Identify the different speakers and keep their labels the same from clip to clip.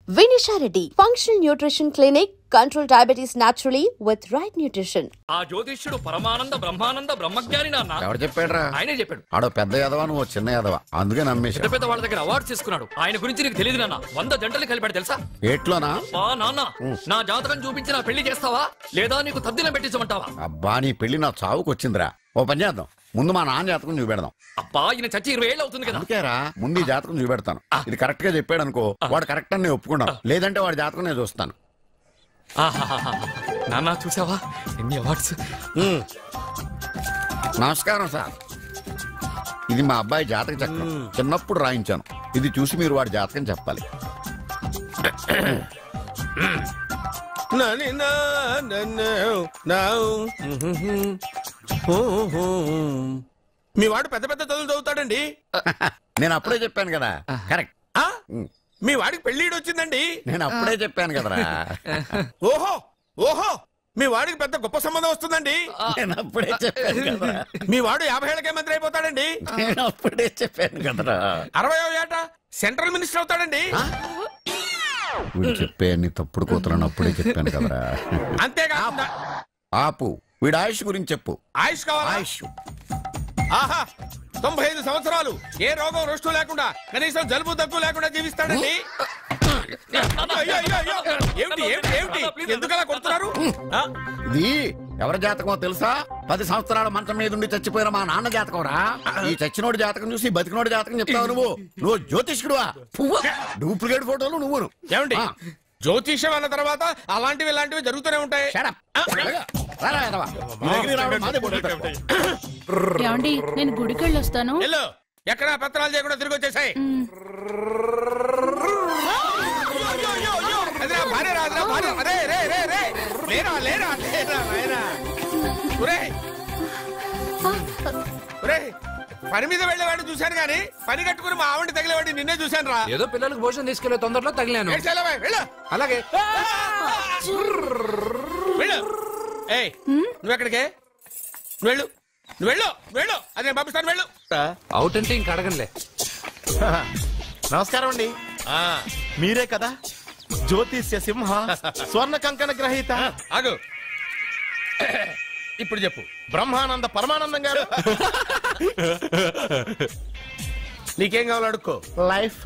Speaker 1: Vinisha Reddy, Functional Nutrition Clinic, control diabetes naturally with right nutrition.
Speaker 2: ఆ జ్యోతిష్యుడు పరమానంద బ్రహ్మానంద బ్రహ్మజ్ఞాని నాన్న.
Speaker 3: ఎవరు చెప్పాడ్రా?
Speaker 2: ఆయనే చెప్పాడు.
Speaker 3: ఆడో పెద్ద యాదవా, నువ్వు చిన్న యాదవా, అందుకే నమ్మేశా.
Speaker 2: పెద్ద పెద్ద వాళ్ళ దగ్గర అవార్డు తీసుకున్నాడు. ఆయన గురించి నీకు తెలియదు నాన్న. 100 జంటలు కలిపాడు తెలుసా?
Speaker 3: ఏట్లోనా?
Speaker 2: నాన్న, నా జాతకం చూపించి నా పెళ్లి చేస్తావా లేదా నీకు తద్దిలం పెట్టించమంటావా?
Speaker 3: అబ్బా, నీ పెళ్లి నా చావుకు వచ్చిందిరా. ఓ పని చేద్దాం, ముందు మా నాన్న జాతకం చూపెడదాం.
Speaker 2: అబ్బా, ఈయన చచ్చి 20 ఏళ్ళు అవుతుంది కదా.
Speaker 3: అందుకేరా ముందు ఈ జాతకం చూపెడతాను. ఇది కరెక్ట్ గా చెప్పాడు అనుకో, వాడు కరెక్ట్ అని నేను ఒప్పుకున్నాను. లేదంటే వాడి జాతకం నేను చూస్తాను.
Speaker 2: నాన్న చూసావా ఎన్ని అవార్డ్స్?
Speaker 3: నమస్కారం సార్, ఇది మా అబ్బాయి జాతక చక్రం. చిన్నప్పుడు రాయించాను. ఇది చూసి మీరు వాడి జాతకం చెప్పాలి.
Speaker 4: మీ వాడు పెద్ద పెద్ద చదువులు చదువుతాడండి.
Speaker 3: నేను అప్పుడే చెప్పాను కదా. కరెక్ట్.
Speaker 4: మీ వాడికి పెళ్లిడు వచ్చిందండి.
Speaker 3: నేను అప్పుడే చెప్పాను కదరా.
Speaker 4: ఓహో ఓహో, మీ వాడికి పెద్ద గొప్ప సంబంధం వస్తుందండి.
Speaker 3: నేను అప్పుడే చెప్పాను కదా.
Speaker 4: మీ వాడు 50 ఏళ్ళకే మంత్రి అయిపోతాడండి.
Speaker 3: నేను అప్పుడే చెప్పాను కదరా.
Speaker 4: 60వ ఏట సెంట్రల్ మినిస్టర్ అవుతాడండి.
Speaker 3: వీడు చెప్పే నీ తప్పుడు కూతురని అప్పుడే చెప్పాను కదరా.
Speaker 4: అంతేకాకుండా
Speaker 3: ఆపు, వీడు ఆయుష్ గురించి చెప్పు.
Speaker 4: ఆయుష్ కావాలా?
Speaker 3: ఆయుష్
Speaker 4: ఆహా, 95 సంవత్సరాలు ఏ రోగం రుష్టు లేకుండా, కనీసం జలుబు దగ్గు లేకుండా జీవిస్తాడండి. అయ్యో, అయ్యో, అయ్యో. ఏమిటి ఏమిటి ఏమిటి, ఎందుకలా కొడుతున్నారు?
Speaker 3: ఇది ఎవరి జాతకమో తెలుసా? 10 సంవత్సరాల మంచం మీద ఉండి చచ్చిపోయిన మా నాన్న జాతకం రా. ఈ చచ్చినోడి జాతకం చూసి బతికినోడి జాతకం చెప్తావు నువ్వు జ్యోతిష్కుడువా? డూప్లికేట్ ఫోటోలు నువ్వు.
Speaker 4: ఏమండి, జ్యోతిష్యం అన్న తర్వాత అలాంటివి ఇలాంటివి జరుగుతూనే ఉంటాయి.
Speaker 5: ఏమండి, నేను గుడికెళ్ళి వస్తాను.
Speaker 4: ఎక్కడ పత్రాలు చేయకుండా తిరిగి వచ్చేసాయి. పని మీద వెళ్ళేవాడిని చూశాను గానీ పని కట్టుకుని మా ఆవిడ తగిలేవాడిని నిన్నే చూశాను రా.
Speaker 2: ఏదో పిల్లలకు భోజనం తీసుకెళ్లే తొందరలో తగిలాను.
Speaker 4: అలాగే నువ్వెక్కడికే? వెళ్ళు వెళ్ళు వెళ్ళు, అదే పంపిస్తాను, వెళ్ళు.
Speaker 2: అవుట్ అంటే ఇంక అడగనులే.
Speaker 6: నమస్కారం అండి. మీరే కదా జ్యోతిష్య సింహ స్వర్ణ కంకణ గ్రహీత?
Speaker 4: ఆగు, ఇప్పుడు చెప్పు.
Speaker 6: బ్రహ్మానంద పరమానందం గారు.
Speaker 4: నీకేం కావాలో అడుక్కో.
Speaker 6: లైఫ్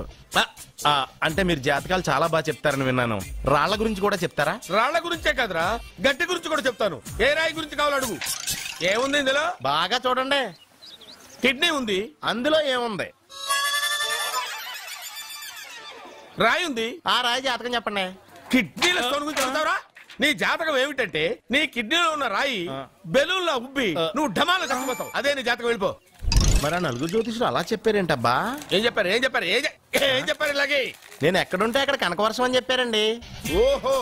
Speaker 6: అంటే మీరు జాతకాలు చాలా బాగా చెప్తారని విన్నాను. రాళ్ల గురించి కూడా చెప్తారా?
Speaker 4: రాళ్ల గురించే కదరా, గట్టి గురించి కూడా చెప్తాను. ఏ రాయి గురించి కావాలో అడుగు. ఏముంది ఇందులో?
Speaker 6: బాగా చూడండి.
Speaker 4: కిడ్నీ ఉంది.
Speaker 6: అందులో ఏముంది?
Speaker 4: రాయి ఉంది.
Speaker 6: ఆ రాయి జాతకం చెప్పండి.
Speaker 4: కిడ్నీల స్టోన్ గురించి చెప్తావురా? నీ జాతకం ఏమిటంటే నీ కిడ్నీలో ఉన్న రాయి బెలూన్లా ఉబ్బి నువ్వు ఢమాలో చచ్చిపోతావు. అదే నీ జాతకం, వెళ్ళిపో.
Speaker 6: మరి ఆ నలుగురు జ్యోతిషులు అలా చెప్పారేంటబ్బా?
Speaker 4: ఏం చెప్పారు ఏం చెప్పారు ఏం చెప్పారు? ఇలాగే
Speaker 6: నేను ఎక్కడుంటే అక్కడ కనకవర్షం అని చెప్పారండి.
Speaker 4: ఓహో,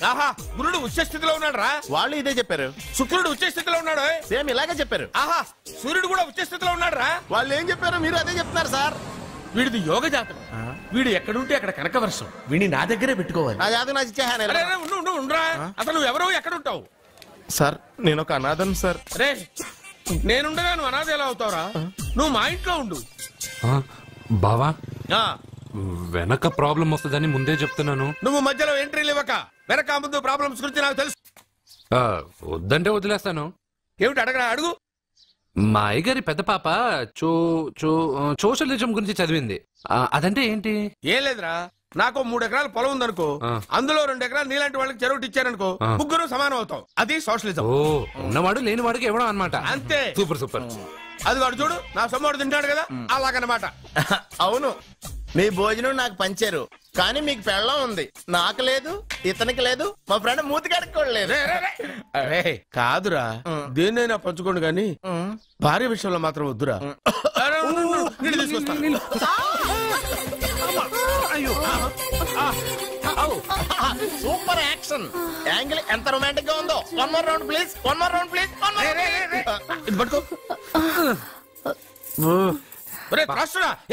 Speaker 4: ఆహా, గురుడు ఉచ్చ స్థితిలో ఉన్నాడు రా.
Speaker 6: వాళ్ళు ఇదే చెప్పారు.
Speaker 4: శుక్రుడు ఉచ్చ స్థితిలో ఉన్నాడు.
Speaker 6: సేమ్ ఇలాగే చెప్పారు.
Speaker 4: ఆహా, సూర్యుడు కూడా ఉచ్చ స్థితిలో ఉన్నాడు రా.
Speaker 6: వాళ్ళు ఏం చెప్పారు మీరు అదే చెప్తున్నారు సార్.
Speaker 4: వీడిది యోగ జాతకం. వీడు ఎక్కడుంటే అక్కడ కనకవర్షం. వీడిని నా దగ్గరే పెట్టుకోవాలి.
Speaker 6: నా జాతకం నాకు ఇచ్చేహాను.
Speaker 4: ఉండరా, అసలు నువ్వెవరో ఎక్కడుంటావు?
Speaker 6: సార్ నేను ఒక అనాథం సార్.
Speaker 4: రే, నేనుండగా నువ్వు అనాథ ఎలా అవుతావురా? నువ్వు మా ఇంట్లో ఉండు.
Speaker 7: బావా, వెనక ప్రాబ్లం వస్తుందని ముందే చెప్తున్నాను.
Speaker 4: నువ్వు మధ్యలో ఎంట్రీలు ఇవ్వక. వెనక ముందు ప్రాబ్లమ్స్ గురించి నాకు తెలుసు.
Speaker 7: వద్దంటే వదిలేస్తాను.
Speaker 4: ఏమిటి అడగరా, అడుగు.
Speaker 7: మా అయ్యగారి పెద్ద పాప సోషలిజం గురించి చదివింది. అదంటే ఏంటి?
Speaker 4: ఏం లేదురా, నాకు 3 ఎకరాల పొలం ఉందనుకో, అందులో 2 ఎకరాలు నీలాంటి వాళ్ళకి చెరువు ఇచ్చారనుకో, ముగ్గురు సమానం అవుతాం. అది సోషలిజం.
Speaker 7: ఓ, ఉన్నవాడు లేనివాడికి ఇవ్వడం అనమాట.
Speaker 4: అంతే.
Speaker 7: Super super.
Speaker 4: అది వాడు చూడు, నా సొమ్మడు తింటాడు కదా, అలాగనమాట.
Speaker 6: అవును, మీ భోజనం నాకు పంచారు, కానీ మీకు పెళ్ళం ఉంది, నాకు లేదు, ఇతనికి లేదు, మా ఫ్రెండ్ మూతి కడుక్కోలేదు.
Speaker 4: కాదురా, దేన్నైనా పంచుకోండి గాని భార్య విషయంలో మాత్రం వద్దురా.
Speaker 6: సూపర్ యాక్షన్ యాంగిల్ ఎంత రొమాంటిక్ గా ఉందో. One more round please, one more round please.
Speaker 4: ఇది పట్టుకో.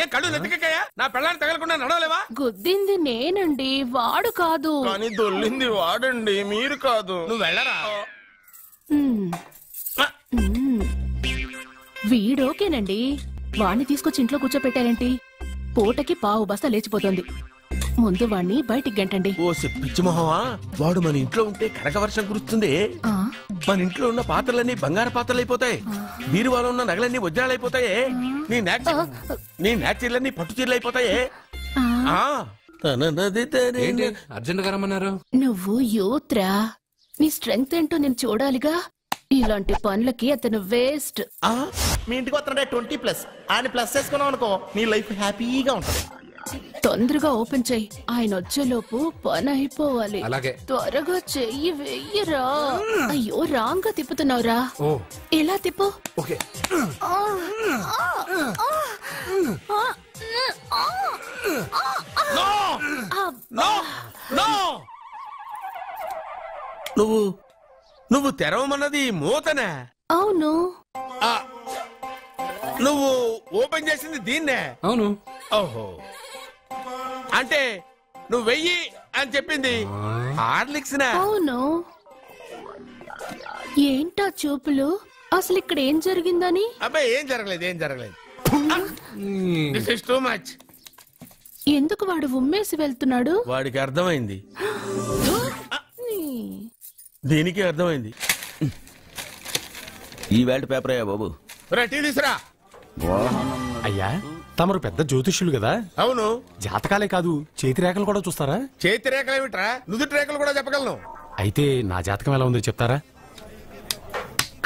Speaker 4: ఏ కళ్ళు నెత్తికెక్కాయా? నా పెళ్ళాన్ని తగలకుండా నడవలేవా?
Speaker 5: గుద్దింది నేనండి, వాడు కాదు.
Speaker 6: కానీ దొల్లింది వాడండి, మీరు కాదు.
Speaker 4: నువ్వు వెళ్ళరా.
Speaker 5: వీడోకేనండి, వాణ్ణి తీసుకొచ్చి ఇంట్లో కూర్చోపెట్టారేంటి? పూటకి పావు బస్తా లేచిపోతుంది. ముందు వాణ్ణి బయటికి గంటండి.
Speaker 4: ఓ పిచ్చి మొహమా, వాడు మన ఇంట్లో ఉంటే కనక వర్షం కురుస్తుంది. మన ఇంట్లో ఉన్న పాత్రలన్నీ బంగారు పాత్రలు అయిపోతాయి, బీరువాలో ఉన్న నగలన్నీ వజ్రాలైపోతాయి, నీ నాచీర్లన్నీ పట్టు చీరలు అయిపోతాయి.
Speaker 7: అర్జెంట్ గా రమ్మన్నారు.
Speaker 5: నువ్వు యూత్రా, నీ స్ట్రెంగ్త్ ఏంటో నేను చూడాలిగా. ఇలాంటి పనులకి అతను వేస్ట్.
Speaker 6: మీ ఇంటికి వస్తున్నాడే 20+ ఆయన ప్లస్ చేసుకున్నావు అనుకో, నీ లైఫ్ హ్యాపీగా ఉంటుంది.
Speaker 5: తొందరగా ఓపెన్ చెయ్యి, ఆయన వచ్చేలోపు పని అయిపోవాలి.
Speaker 7: అలాగే.
Speaker 5: త్వరగా చెయ్యి వెయ్యరా. అయ్యో రాంగ్ గా తిప్పుతున్నావురా. ఎలా తిప్పు.
Speaker 7: ఓకే.
Speaker 4: నువ్వు తెరవమన్నది మూతనే.
Speaker 5: అవును.
Speaker 4: నువ్వు ఓపెన్ చేసింది దీన్నే.
Speaker 7: అవును.
Speaker 4: ఓహో, అంటే నువ్వు వెయ్యి అని చెప్పింది హార్లిక్స్.
Speaker 5: అవును. ఏంటా చూపులు, అసలు ఇక్కడ ఏం జరిగిందని?
Speaker 4: అబ్బాయి ఏం జరగలేదు. This is too much.
Speaker 5: ఎందుకు వాడు ఉమ్మేసి వెళ్తున్నాడు?
Speaker 4: వాడికి అర్థమైంది, దీనికి అర్థమైంది.
Speaker 3: ఈ వేల్ట్ పేపర్ అయ్యా బాబు.
Speaker 4: టీ తీసురా.
Speaker 8: అయ్యా, తమరు పెద్ద జ్యోతిష్యులు కదా.
Speaker 4: అవును.
Speaker 8: జాతకాలే కాదు, చేతి రేఖలు కూడా చూస్తారా?
Speaker 4: చేతి రేఖలు ఏమిట్రా, నుదుటి రేఖలు కూడా చెప్పగలను.
Speaker 8: అయితే నా జాతకం ఎలా ఉందో చెప్తారా?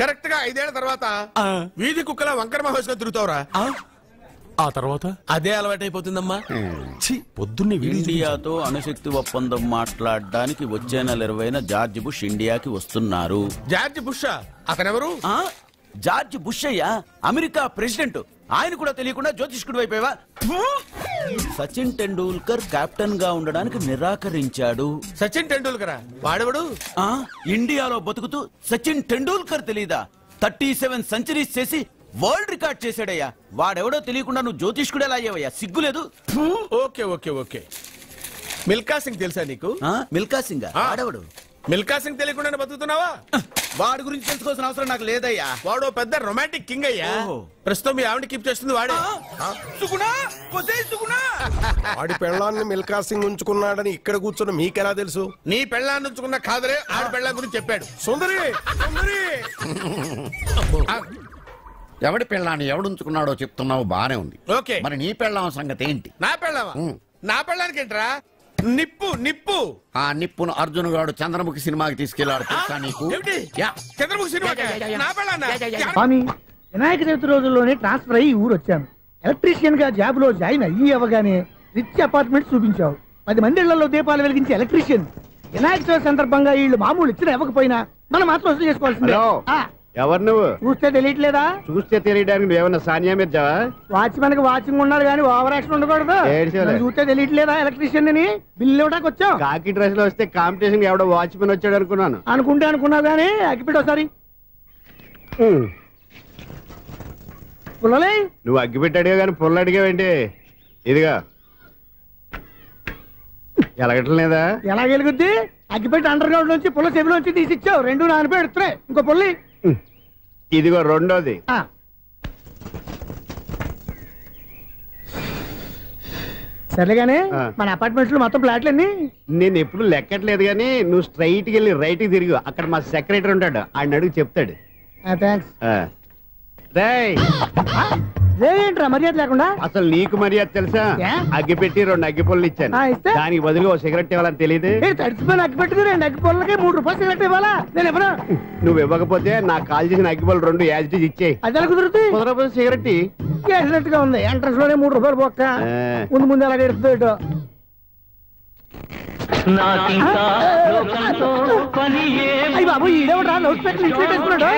Speaker 4: కరెక్ట్ గా 5 ఏళ్ల తర్వాత వీధి కుక్కల వంకర మహేష్గా తిరుగుతావురా.
Speaker 8: ఆ తర్వాత
Speaker 4: అదే అలవాటైపోతుందమ్మా.
Speaker 8: పొద్దున్నే
Speaker 3: ఇండియాతో అణుశక్తి ఒప్పందం మాట్లాడడానికి వచ్చే నెల 20న జార్జ్ బుష్ ఇండియాకి వస్తున్నారు.
Speaker 4: జార్జ్ బుషా? అతనెవరు?
Speaker 3: జార్జ్ బుష్ అయ్యా, అమెరికా ప్రెసిడెంట్. ఆయన కూడా తెలియకుండా జ్యోతిష్కుడు వైపోయావా? సచిన్ టెండూల్కర్ కెప్టెన్ గా ఉండడానికి నిరాకరించాడు.
Speaker 4: సచిన్ టెండూల్కర్ వాడెవడు?
Speaker 3: ఇండియాలో బతుకుతూ సచిన్ టెండూల్కర్ తెలీదా? 37 సెంచరీస్ చేసి వరల్డ్ రికార్డ్ చేశాడయ్యా. వాడెవడో తెలియకుండా నువ్వు జ్యోతిష్కుడు ఎలా అయ్యావయ్యా? సిగ్గులేదు.
Speaker 4: Okay okay okay. Milkha Singh తెలుసా నీకు?
Speaker 3: మిల్కా సింగ్ వాడెవడు?
Speaker 4: మిల్కా సింగ్ తెలియకుండా బతుకుతున్నావా?
Speaker 3: వాడి గురించి తెలుసుకోవాల్సిన అవసరం నాకు లేదయ్యా.
Speaker 4: వాడు పెద్ద రొమాంటిక్ కింగ్ అయ్యా. ప్రస్తుతం మీ ఆవిడ కీప్ చేస్తుంది వాడే.
Speaker 9: వాడి పెళ్ళాన్ని మిల్కా సింగ్ ఉంచుకున్నాడని ఇక్కడ కూర్చొని మీకెలా తెలుసు?
Speaker 4: నీ పెళ్ళాన్ని ఉంచుకున్న కాదరే, ఆడి పెళ్ళాం గురించి చెప్పాడు. సుందరి
Speaker 3: ఎవడి పెళ్ళాన్ని ఎవడుంచుకున్నాడో చెప్తున్నావు, బానే ఉంది.
Speaker 4: ఓకే,
Speaker 3: మరి నీ పెళ్ళాం సంగతి ఏంటి?
Speaker 4: నా పెళ్ళావా? నా పెళ్ళానికి ఏంట్రా? నిప్పు నిప్పు.
Speaker 3: ఆ నిప్పును అర్జున్ గాడు చంద్రముఖి సినిమాకి తీసుకెళ్లాడు తెలుసా నీకు?
Speaker 4: చంద్రముఖి సినిమా నా పెళ్ళాన్నా?
Speaker 10: స్వామి, వినాయక చవితి రోజుల్లోనే ట్రాన్స్ఫర్ అయ్యి ఊరు వచ్చాను. ఎలక్ట్రీషియన్ గా జాబ్ లో జాయిన్ అయ్యి అవగానే రిచ్ అపార్ట్మెంట్ చూపించావు. 10 మంది ఇళ్లలో దీపాలు వెలిగించే ఎలక్ట్రీషియన్. వినాయక చవితి సందర్భంగా వీళ్ళు మామూలు ఇచ్చిన ఇవ్వకపోయినా మనం మాత్రం వసూలు చేసుకోవాల్సిందే.
Speaker 9: ఎవరు నువ్వు?
Speaker 10: చూస్తే తెలియట్లేదా?
Speaker 9: చూస్తే తెలియడానికి నువ్వేమన్నా సానియా మీర్జావా?
Speaker 10: వాచ్మెన్ కి వాచింగ్ ఉండాలి కానీ ఓవర్ యాక్షన్ ఉండకూడదు. చూస్తే తెలియట్లేదా ఎలక్ట్రీషియన్ అని? బిల్లు ఇవ్వడానికి వచ్చాం.
Speaker 9: కాకి డ్రెస్ లో వస్తే కాంపిటీషన్ ఎవడో వాచ్మెన్ వచ్చాడు అనుకున్నాను.
Speaker 10: అనుకున్నావు కానీ అగ్గిపెట్టి ఒకసారి. పుల్లలే,
Speaker 9: నువ్వు అగ్గిపెట్టి అడిగా కానీ పుల్ల అడిగావేంటి? ఇదిగా ఎలగటం లేదా?
Speaker 10: ఎలా వెలుగుద్ది? అగ్గిపెట్టి అండర్ గ్రౌండ్ నుంచి పుల్ల చెవిలోంచి తీసిచ్చావు. 2 నానిపోయి ఎడుతున్నాయి. ఇంకో పుల్లి
Speaker 9: ఇదిగో రెండోది.
Speaker 10: సరేగానే మన అపార్ట్మెంట్స్ లో మొత్తం ఫ్లాట్లు అన్ని
Speaker 9: నేను ఎప్పుడు లెక్కట్లేదు కానీ నువ్వు స్ట్రైట్ కి వెళ్ళి రైట్ కి తిరిగి అక్కడ మా సెక్రటరీ ఉంటాడు, ఆయన అడుగు చెప్తాడు.
Speaker 10: థ్యాంక్స్. ఏంట్రా మర్యాద లేకుండా?
Speaker 9: అసలు నీకు మర్యాద తెలుసా? అగ్గి పెట్టి 2 అగ్గి పుల్లలు ఇచ్చాను, దానికి బదులుగా 1 సిగరెట్ ఇవ్వాలని తెలియదు.
Speaker 10: తడిచిపోయిన అగ్గి పెట్టుకుని 2 అగ్గి పుల్లలకి 3 రూపాయలు సిగరెట్ ఇవ్వాలా? నేను ఇవ్వను.
Speaker 9: నువ్వు ఇవ్వకపోతే నాకు కాల్ చేసిన అగ్గి పుల్లలు 2 యాజిటీస్ ఇచ్చేయి.
Speaker 10: అది ఎలా కుదురుతుంది?
Speaker 9: కుదరపోతే సిగరెట్
Speaker 10: చేసినట్టుగా ఉంది. ఎంట్రన్స్ లోనే 3 రూపాయలు పోక్క. ముందు ఎలా ఎడుతుంది? అయ్యి బాబు, ఈడేవడా లౌడ్ స్పీకర్ ఇంట్లో పెట్టేసుకున్నాడు?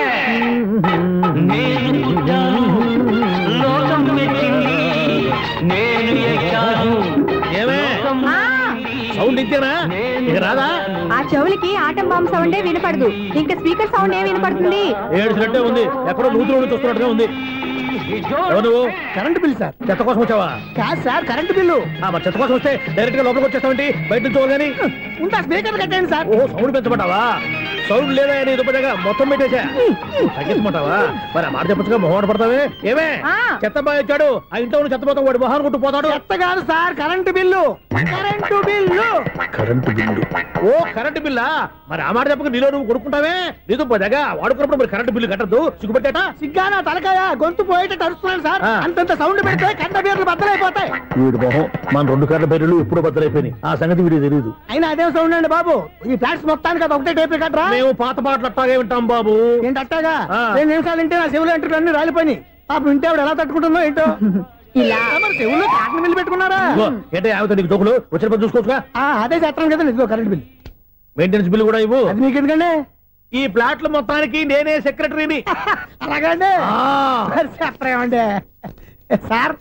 Speaker 9: సౌండ్ ఇచ్చారా? రాదా?
Speaker 11: ఆ చెవులకి ఆటం బాంబు సౌండే వినపడదు, ఇంకా స్పీకర్ సౌండ్ ఏ వినపడుతుంది?
Speaker 9: ఏడుసినట్టే ఉంది, ఎక్కడో నూతులు చూస్తున్నట్టుగా ఉంది.
Speaker 10: Current bill sir.
Speaker 9: చెత్త కోసం వచ్చావా?
Speaker 10: కాదు సార్, కరెంట్ బిల్లు.
Speaker 9: చెత్త కోసం వస్తే డైరెక్ట్ గా లోపలికి వచ్చేస్తామంటే బయట నుంచి
Speaker 10: ఉంటా స్పీకర్ కట్టండి సార్.
Speaker 12: ఓ సౌండ్ పెంచమంటావా? సౌండ్ లేదా నీ దుబ్బగా మొత్తం పెట్టేసా తగ్గించమంటావా? మరి ఆ మాట చెప్పచ్చుగా మొహమాట పడతావే. ఏమే చెత్త బాగా ఇచ్చాడు ఆ ఇంట్లో చెత్త పోతాం వాడు మొహాన్ని కొట్టు పోతాడు.
Speaker 10: చెత్త కాదు sir, current bill. Current bill.
Speaker 12: Current bill. ఓ కరెంటు బిల్లా? మరి ఆ మాట చెప్పక నీలో నువ్వు కొడుకుంటావే. నీ దుబ్బగా వాడుకున్నప్పుడు మరి కరెంటు బిల్లు కట్టద్దు. సిగ్గుపెట్టేట
Speaker 10: సిగ్గానా తలకాయ గొంతు పోయేటట్టు అరుస్తున్నాను సార్. అంతంత సౌండ్ పెడితే కంట బీర్లు బద్దలైపోతాయి.
Speaker 12: వీడు మొహం మన 2 కరెంటు బిల్లులు ఎప్పుడో బద్దలైపోయినాయి. ఆ సంగతి వీడికి తెలియదు.
Speaker 10: అయినా అదే సౌండ్ అండి బాబు. ఈ ఫ్లాట్స్ మొత్తానికి అది ఒకటే టైప్ కట్టరా?
Speaker 12: మేము పాత పాటలు అట్టాగే వింటాం బాబు.
Speaker 10: ఏంటి అట్టాగా? 2 నిమిషాలు వింటే నా చెవులు ఎంటర్ అన్ని రాలిపోయినాయి. పాపం వింటే ఆవిడ ఎలా తట్టుకుంటుందో ఏంటో. ఇలా మరి చెవుల్లో కాటన్ బిల్లు పెట్టుకున్నారా?
Speaker 12: ఏంటో ఆమెతో నీకు జోకులు వచ్చిన పని చూసుకోవచ్చుగా.
Speaker 10: అదే చేస్తాను కదా. ఇదిగో కరెంట్ బిల్.
Speaker 12: మెయింటెనెన్స్ బిల్లు కూడా ఇవ్వు.
Speaker 10: అది మీకు ఎందుకండి?
Speaker 12: ఈ ప్లాట్ల మొత్తానికి నేనే సెక్రటరీని.
Speaker 10: అలాగండి. చెప్పరేమండి సార్.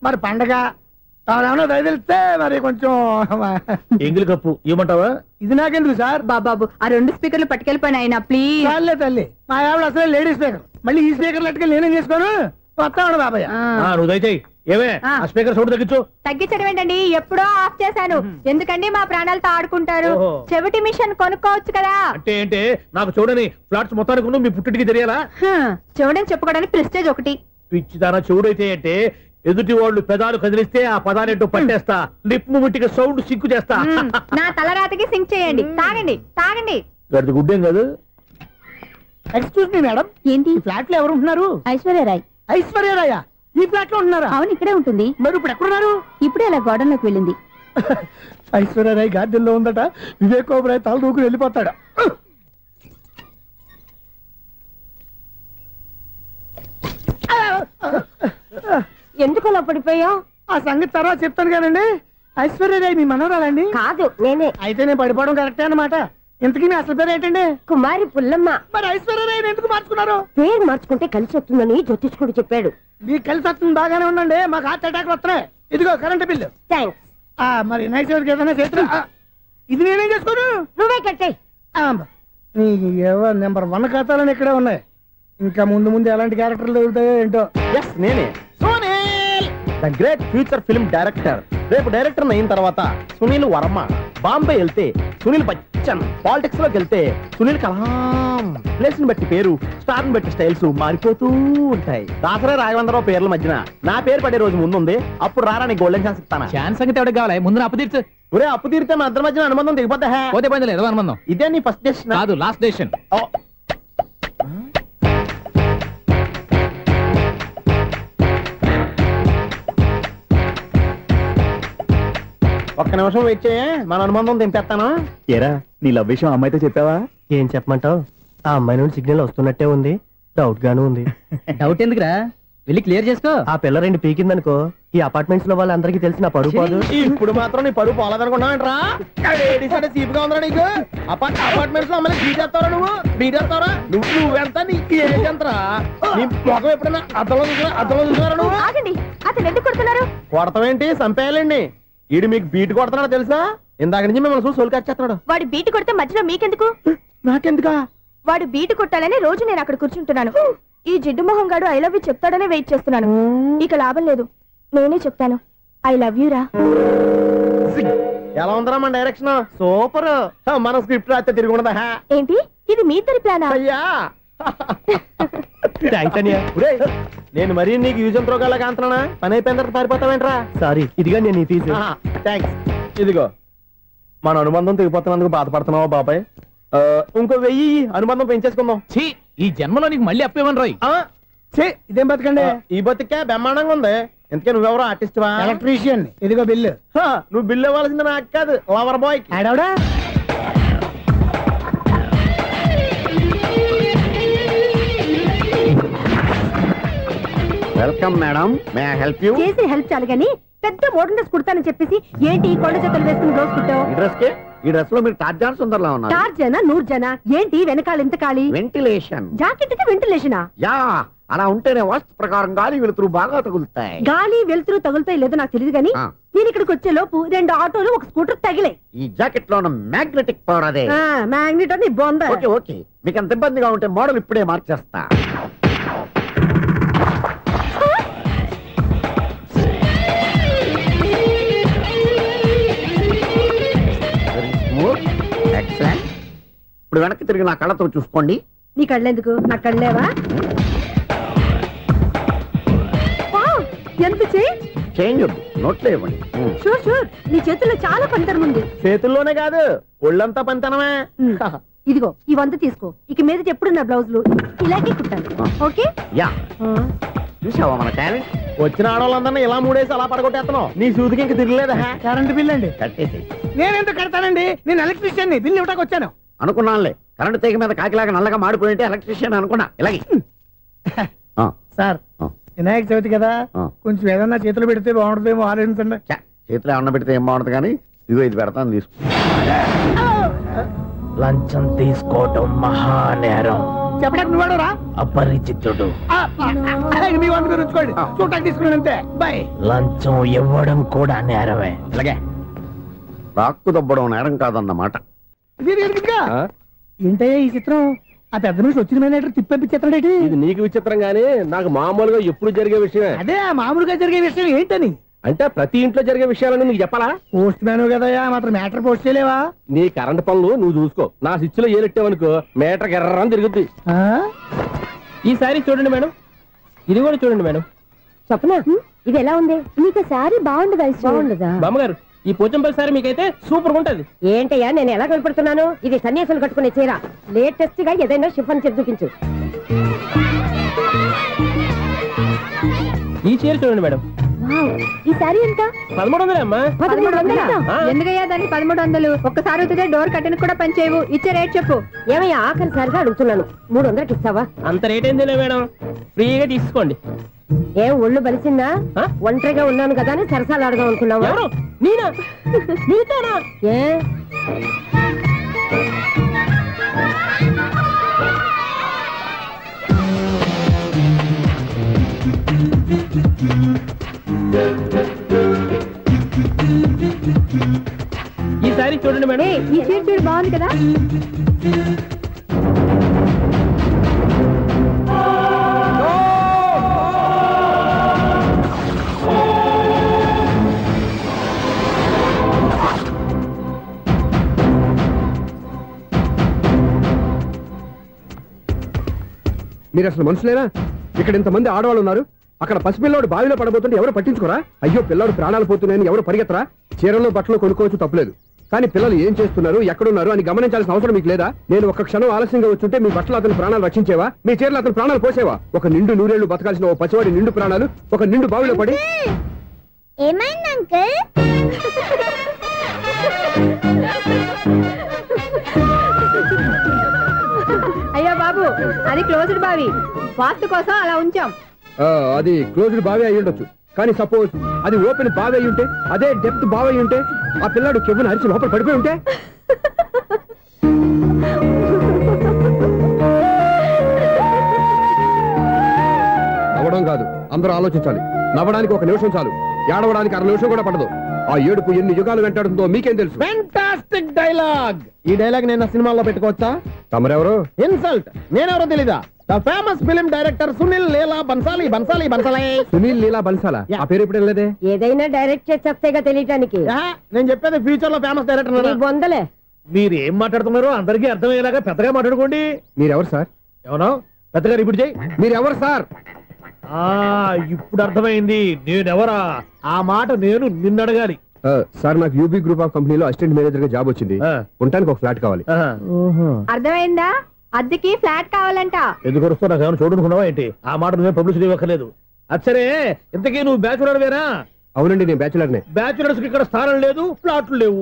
Speaker 10: మరి పండగ ఏమన్నా దయదలిస్తే మరి కొంచెం
Speaker 12: ఎంగిలి కప్పు ఇవ్వమంటావా?
Speaker 10: ఇది నాకెందుకు సార్?
Speaker 11: బాబు ఆ 2 స్పీకర్లు పట్టుకెళ్ళిపోయిన ఆయన ప్లీజ్.
Speaker 10: చాలే తల్లి, మా ఆవిడ అసలే లేడీ స్పీకర్. మళ్ళీ ఈ స్పీకర్లు అట్టుకెళ్ళి నేనేం చేసుకోను? వస్తాడు బాబాయ్.
Speaker 12: నువ్వు దయచేయి. ఏమే ఆ స్పీకర్ సౌండ్ తగ్గించు.
Speaker 11: తగ్గించడం ఏంటండి, ఎప్పుడో ఆఫ్ చేశాను. ఎందుకండి మా ప్రాణాలతో ఆడుకుంటారు? చెవిటి మిషన్ కొనుక్కోవచ్చు కదా.
Speaker 12: అంటే ఏంటే నాకు చూడని ఫ్లాట్స్ మొత్తానికి మీ పుట్టింటికి తెలియాలా?
Speaker 11: చెవుడని చెప్పుకోవడానికి ప్రెస్టేజ్ ఒకటి.
Speaker 12: పిచ్చిదానా చెవుడైతే అంటే ఎదుటి వాళ్ళు పెదాలు కదిలిస్తే ఆ పదాలేంటో పట్టేస్తా. లిప్ ముట్టికి సౌండ్ సింకు చేస్తా.
Speaker 11: నా తలరాతకి సింక్ చేయండి. తాగండి తాగండి.
Speaker 12: గడిది గుడ్డేం కాదు.
Speaker 10: ఎక్స్క్యూజ్ మీ మేడం,
Speaker 11: ఏంటి
Speaker 10: ఫ్లాట్ లో ఎవరు ఉంటున్నారు?
Speaker 11: ఐశ్వర్యరాయ్.
Speaker 10: ఐశ్వర్యరాయ ఈ ఫ్లాట్ లో ఉంటున్నారా?
Speaker 11: అవును, ఇక్కడే ఉంటుంది.
Speaker 10: మరి ఇప్పుడు ఎక్కడున్నారు?
Speaker 11: ఇప్పుడే అలా గోడంలోకి వెళ్ళింది.
Speaker 10: ఐశ్వర్యరాయ్ గార్డెన్ లో ఉందట. వివేక్ ఓబరాయ్ తల దూకుని వెళ్ళిపోతాడు.
Speaker 11: ఎందుకు అలా పడిపోయావు?
Speaker 10: ఆ సంగతి తర్వాత చెప్తాను కదండి. ఐశ్వర్యరాయ్ మీ మనవరాలండి?
Speaker 11: కాదు, నేనే.
Speaker 10: అయితే నేను పడిపోవడం కరెక్టే అన్నమాట. ఇంతకీ మీ అసలు పేరు ఏంటండి?
Speaker 11: కుమారి పుల్లమ్మ.
Speaker 10: మరి ఐశ్వర్యరాయ్ ఎందుకు మార్చుకున్నారు?
Speaker 11: పేరు మార్చుకుంటే కలిసి వస్తుందని జ్యోతిష్కుడు చెప్పాడు.
Speaker 10: మీకు కలిసి వస్తుంది, బాగానే ఉండండి. మాకు హార్ట్ అటాక్ వస్తున్నాయి. ఇదిగో కరెంట్ బిల్లు.
Speaker 11: థ్యాంక్స్.
Speaker 10: మరి నైట్ ఏదైనా చేతులు ఇది నేనేం చేసుకోను?
Speaker 11: నువ్వే కట్టే.
Speaker 10: నెంబర్ 1 ఖాతాలని ఇక్కడే ఉన్నాయి. ఇంకా ముందు ముందు ఎలాంటి క్యారెక్టర్లు దొరుకుతాయో ఏంటో.
Speaker 6: నేనే the great future film director. రేపు డైరెక్టర్ అయిన తర్వాత సునీల్ వర్మ. బాంబే వెళ్తే సునీల్ బచ్చన్. పాలిటిక్స్ లోకి వెళ్తే సునీల్ కలాం. ప్లేస్ ని బట్టి పేరు, స్టార్ ని బట్టి స్టైల్స్ మారిపోతూ ఉంటాయి. దాసరే రాఘవేంద్రరావు పేర్ల మధ్యన నా పేరు పడే రోజు ముందుంది. అప్పుడు రారా నీ గోల్డెన్ ఛాన్స్ ఇస్తాను.
Speaker 13: ఛాన్స్ సంగతి ఎవరికి కావాలి? ముందు అప్పు తీర్చు.
Speaker 6: ఒరే అప్పు తీరితే మా ఇద్దరి మధ్యన అనుబంధం దిగిపోతా.
Speaker 13: పోతే పోయింది లేదు అనుబంధం.
Speaker 6: ఇదే నీ ఫస్ట్ డెస్టినేషన్
Speaker 13: కాదు, లాస్ట్ డెసిషన్.
Speaker 6: ఒక్క నిమిషం వెయిట్ చేయ, మన అనుబంధం దింపేస్తాను.
Speaker 12: ఏరా నీ లవ్ విషయం అమ్మాయితో చెప్పావా?
Speaker 6: ఏం చెప్పమంటావు? ఆ అమ్మాయి నుండి సిగ్నల్ వస్తున్నట్టే ఉంది. డౌట్ గాను ఉంది.
Speaker 13: డౌట్ ఎందుకురా, వెళ్ళి క్లియర్ చేసుకో.
Speaker 6: ఆ పిల్ల 2 పీకిందనుకో ఈ అపార్ట్మెంట్స్ లో వాళ్ళందరికీ తెలిసి నా పరువు పోదు. ఇప్పుడు మాత్రం నీ పరువు పోలేదనుకున్నావంటరా? సీపుగా ఉందా నీకు? అపార్ట్మెంట్స్ లో అమ్మాయి బీటేస్తారా? బీటేస్తారా? నువ్వెంత నీకు ఏంటంతరా? నీ మొఖం ఎప్పుడైనా అర్థంలో చూసారా నువ్వు?
Speaker 11: అతను ఎందుకు కొడుతున్నారు?
Speaker 6: కొడతావేంటి? చంపేయాలండి. ఈడు మీకు బీట్ కొడుతున్నాడు తెలుసా? ఇందాక నుంచి మిమ్మల్ని చూసి సోల్ కచ్చేస్తున్నాడు.
Speaker 11: వాడు బీటు కొడితే మధ్యలో మీకెందుకు?
Speaker 10: నాకెందుకా?
Speaker 11: వాడు బీటు కొట్టాలని రోజు నేను అక్కడ కూర్చుంటున్నాను. ఈ జిడ్డు మొహం గాడు ఐ లవ్ యూ చెప్తాడనే వెయిట్ చేస్తున్నాను. ఇక లాభం లేదు, నేనే చెప్తాను. ఐ లవ్ యూ రా.
Speaker 6: ఎలా ఉందరా మన డైరెక్షన్? సూపర్. మన స్క్రిప్ట్ రాస్తే తిరిగి ఉండదా?
Speaker 11: ఏంటి ఇది మీ ఇద్దరి ప్లానా?
Speaker 6: అయ్యా నేను మరీ నీకు యూజ్ అండ్ త్రోగాలా కాంతనా? పని అయిపోయిన తర్వాత పారిపోతావేంట్రా? సారీ, ఇదిగా నేను ఈ ఫీజు. థ్యాంక్స్. ఇదిగో మన అనుబంధం తెగిపోతున్నందుకు బాధపడుతున్నావా బాబాయ్? ఇంకో 1000 అనుబంధం పెంచేసుకుందాం.
Speaker 13: ఈ జన్మలో నీకు మళ్ళీ అప్పేమని రాయి.
Speaker 10: ఇదేం బతకండి?
Speaker 6: ఈ బతికే బ్రహ్మాండంగా ఉంది. ఎందుకే నువ్వెవరో ఆర్టిస్ట్ వా?
Speaker 10: ఎలక్ట్రీషియన్. ఇదిగో బిల్లు.
Speaker 6: నువ్వు బిల్లు ఇవ్వాల్సింది నాకు కాదు, లవర్ బాయ్.
Speaker 10: ఆడవడా?
Speaker 3: Welcome madam, may I help you?
Speaker 11: చేసి హెల్ప్ చాలు గానీ పెద్ద మోడల్ డ్రెస్ కుడతానని చెప్పేసి ఏంటి కొండ జతలు వేసుకుని రోజు కుట్టావు?
Speaker 3: ఈ డ్రెస్ లో మీరు టార్జాన్ సుందర్లా ఉన్నారు.
Speaker 11: టార్జనా నూర్జనా? ఏంటి వెనకాల ఎంత ఖాళీ?
Speaker 3: వెంటిలేషన్.
Speaker 11: జాకెట్ కి వెంటిలేషనా?
Speaker 3: యా, అలా ఉంటేనే వాస్తు ప్రకారం గాలి వెలుతురు బాగా తగులుతాయి.
Speaker 11: గాలి వెలుతురు తగులుతాయి లేదో నాకు తెలియదు గానీ నేను ఇక్కడికి వచ్చే లోపు 2 ఆటోలు 1 స్కూటర్ తగిలాయి.
Speaker 3: ఈ జాకెట్ లో ఉన్న మ్యాగ్నెటిక్ పవర్ అదే.
Speaker 11: మ్యాగ్నెట్ అని బొంద.
Speaker 3: ఓకే ఓకే, మీకు అంత ఇబ్బందిగా ఉంటే మోడల్ ఇప్పుడే మార్చేస్తా. ఇప్పుడు వెనక్కి తిరిగి నా కళ్ళతో చూసుకోండి.
Speaker 14: నీ కళ్ళెందుకు, నా కళ్ళేవా? ఎంత
Speaker 3: చేంజ్ వద్దు, నోట్లో ఇవ్వండి.
Speaker 14: షూర్ షూర్, నీ చేతుల్లో చాలా పనితనం ఉంది.
Speaker 6: చేతుల్లోనే కాదు ఒళ్ళంతా పనితనమే.
Speaker 14: ఇదిగో ఈ 100 తీసుకో. ఇక మీద ఎప్పుడు నా బ్లౌజులు ఇలాగే కుట్టాను. ఓకే?
Speaker 3: యా. చూసావా మన టాలెంట్?
Speaker 6: వచ్చిన ఆడవాళ్ళందరినీ ఇలా మూడేసి అలా పడగొట్టేస్తున్నావు. నీ సూదికి ఇంక తిరగలేదా?
Speaker 10: కరెంట్ బిల్ అండి.
Speaker 3: కట్టేసి.
Speaker 10: నేనెందుకు కడతానండి, నేను ఎలక్ట్రీషియన్ ని. బిల్ ఇవ్వడానికి వచ్చాను.
Speaker 3: అనుకున్నానులే, కరెంట్ తీగ మీద కాకిలాగా నల్లగా మాడిపోయింటే ఎలక్ట్రీషియన్ అనుకున్నా. ఇలాగే
Speaker 10: సార్, వినాయక చవితి కదా, కొంచెం ఏదన్నా చేతులు పెడితే బాగుంటుందేమో ఆలోచించండి.
Speaker 3: చేతిలో ఏమన్నా పెడితే ఏం బాగుంటుంది కానీ ఇదిగో ఇది పెడతాను, తీసుకో.
Speaker 12: లంచం తీసుకోవటం మహానేరం.
Speaker 10: చెప్పడానికి నువ్వాడరా?
Speaker 12: అపరిచితుడు.
Speaker 10: మీ వంట మీరు ఉంచుకోండి, చూడటానికి తీసుకున్నాను అంతే. బాయ్.
Speaker 12: లంచం ఇవ్వడం కూడా నేరమే.
Speaker 3: ఇలాగే రాక్కు దబ్బడం నేరం కాదన్నమాట.
Speaker 10: ఏంటయ్యా ఈ చిత్రం? ఆ పెద్ద నుంచి వచ్చిన మేనేటర్ తిప్పించేస్తాడేంటి?
Speaker 6: ఇది నీకు విచిత్రం గానీ నాకు మామూలుగా ఎప్పుడు జరిగే విషయమే.
Speaker 10: అదే మామూలుగా జరిగే విషయం ఏంటని?
Speaker 6: అంటే ప్రతి ఇంట్లో జరిగే విషయాలని నీకు చెప్పాలా?
Speaker 10: పోస్ట్ మ్యాన్ కదయ్యా, మాత్రం మ్యాటర్ పోస్ట్ చేయలేవా?
Speaker 6: నీ కరెంట్ పనులు నువ్వు చూసుకో. నా స్విచ్ లో ఏలెట్టావనుకో మీటర్ ఎర్రని తిరుగుద్ది.
Speaker 13: ఈసారి చూడండి మేడం, ఇది కూడా చూడండి మేడం.
Speaker 14: చెప్పనా, ఇది ఎలా ఉంది? నీకు సారీ బాగుండదా? బాగుండదా
Speaker 13: బామ్మగారు? ఈ పోచంపల్లి సారీ మీకైతే సూపర్ ఉంటది.
Speaker 14: ఏంటయ్యా నేను ఎలా కనపడుతున్నాను? ఇది సన్యాసులు కట్టుకునే చీర. లేటెస్ట్ గా ఏదైనా షిఫన్ చేసి చూపించు.
Speaker 13: ఈ చీర చూడండి మేడం.
Speaker 14: ఈ సారీ ఎంత?
Speaker 13: 1300 అమ్మా.
Speaker 14: 1300? ఎందుకయ్యా దాన్ని 1300? ఒక్కసారి అవుతుందే డోర్ కట్టెన్ కూడా పనిచేయవు. ఇచ్చే రేట్ చెప్పు. ఏమయ్యా ఆఖరిసారిగా అడుగుతున్నాను, 300కి ఇస్తావా?
Speaker 13: అంత రేట్ ఏందిలే మేడం, ఫ్రీగా తీసుకోండి.
Speaker 14: ఏం ఒళ్ళు బలిసిందా? ఒంటరిగా ఉన్నాను కదా అని సరసాలు అడదాం అనుకున్నావా?
Speaker 13: నేనా? నీతోనా?
Speaker 14: ఏ
Speaker 13: ఈ సారీ చూడండి మేడం.
Speaker 14: ఈ చీర చూడు, బాగుంది కదా?
Speaker 15: మీరు అసలు మనుషులేనా? ఇక్కడ ఇంతమంది ఆడవాళ్ళు ఉన్నారు, అక్కడ పసిపిల్లాడు బావిలో పడబోతుంటే ఎవరు పట్టించుకోరా? అయ్యో పిల్లాడు ప్రాణాలు పోతున్నాయని ఎవరు పరిగెత్తరా? చీరలో బట్టలు కొనుక్కోవచ్చు, తప్పలేదు. కానీ పిల్లలు ఏం చేస్తున్నారు, ఎక్కడున్నారు అని గమనించాల్సిన అవసరం మీకు లేదా? నేను ఒక్క క్షణం ఆలస్యంగా వచ్చుంటే మీ బట్టలు అతని ప్రాణాలు రక్షించేవా? మీ చీరలు అతని ప్రాణాలు పోసేవా? ఒక నిండు నూరేళ్లు బతకాల్సిన ఓ పసివాడి నిండు ప్రాణాలు ఒక నిండు బావిలో పడి.
Speaker 11: ఏమైంది అంకుల్?
Speaker 14: అయ్యో బాబు, అది క్లోజ్డ్ బావి, వాస్తు కోసం అలా ఉంచాం.
Speaker 15: అది క్లోజ్డ్ బావి అయి ఉండొచ్చు, కానీ సపోజ్ అది ఓపెన్ బావి అయి ఉంటే, అదే డెప్త్ బావి అయి ఉంటే, ఆ పిల్లాడు కెవ్వును అరిచి లోపల పడిపోయి ఉంటే? నవ్వడం కాదు, అందరూ ఆలోచించాలి. నవ్వడానికి 1 నిమిషం చాలు, ఏడవడానికి 1/2 నిమిషం కూడా పడదు. ఆ ఏడుపు ఎన్ని యుగాలు వెంటాడుతుందో మీకేం తెలుసు?
Speaker 6: Fantastic dialogue. ఈ డైలాగ్ నేను సినిమాలో పెట్టుకోవచ్చా?
Speaker 15: తమరెవరు?
Speaker 6: ఇన్సల్ట్. నేనెవరో తెలీదా? The famous film director Sunil Leela Bhansali. Bhansali Bhansali
Speaker 15: Sunil Leela బన్సాలా? ఆ పేరు ఇప్పుడు లేదే.
Speaker 14: ఏదైనా డైరెక్ట్ చేసేగా తెలియటానికి.
Speaker 6: నేను చెప్పేది ఫ్యూచర్ లో ఫేమస్ డైరెక్టర్.
Speaker 14: బొందలే.
Speaker 6: మీరు ఏం మాట్లాడుతున్నారో అందరికీ అర్థమయ్యేలాగా పెద్దగా మాట్లాడుకోండి.
Speaker 15: మీరెవరు సార్?
Speaker 6: ఎవరో పెద్దగా రిపీట్ చేయి.
Speaker 15: మీరెవరు సార్?
Speaker 6: ఇప్పుడు అర్థమైంది నేనెవరా. ఆ మాట నేను నిన్ను అడగాలి.
Speaker 15: సార్, నాకు యూబీ గ్రూప్ ఆఫ్ కంపెనీలో అసిస్టెంట్ మేనేజర్ గా జాబ్ వచ్చింది. ఉండటానికి ఒక ఫ్లాట్ కావాలి.
Speaker 14: అర్థమైందా? అద్దెకి ఫ్లాట్ కావాలంట.
Speaker 6: ఎందుకు వస్తున్నా? నాకు ఏమైనా చూడనుకున్నావా ఏంటి? ఆ మాట నువ్వే పబ్లిసిటీ ఇవ్వక్కర్లేదు. అచ్చరే, ఇంతకీ నువ్వు బ్యాచులర్ వేరా?
Speaker 15: అవునండి, నేను బ్యాచులర్నే.
Speaker 6: బ్యాచులర్స్ కి ఇక్కడ స్థానం లేదు, ఫ్లాట్లు లేవు.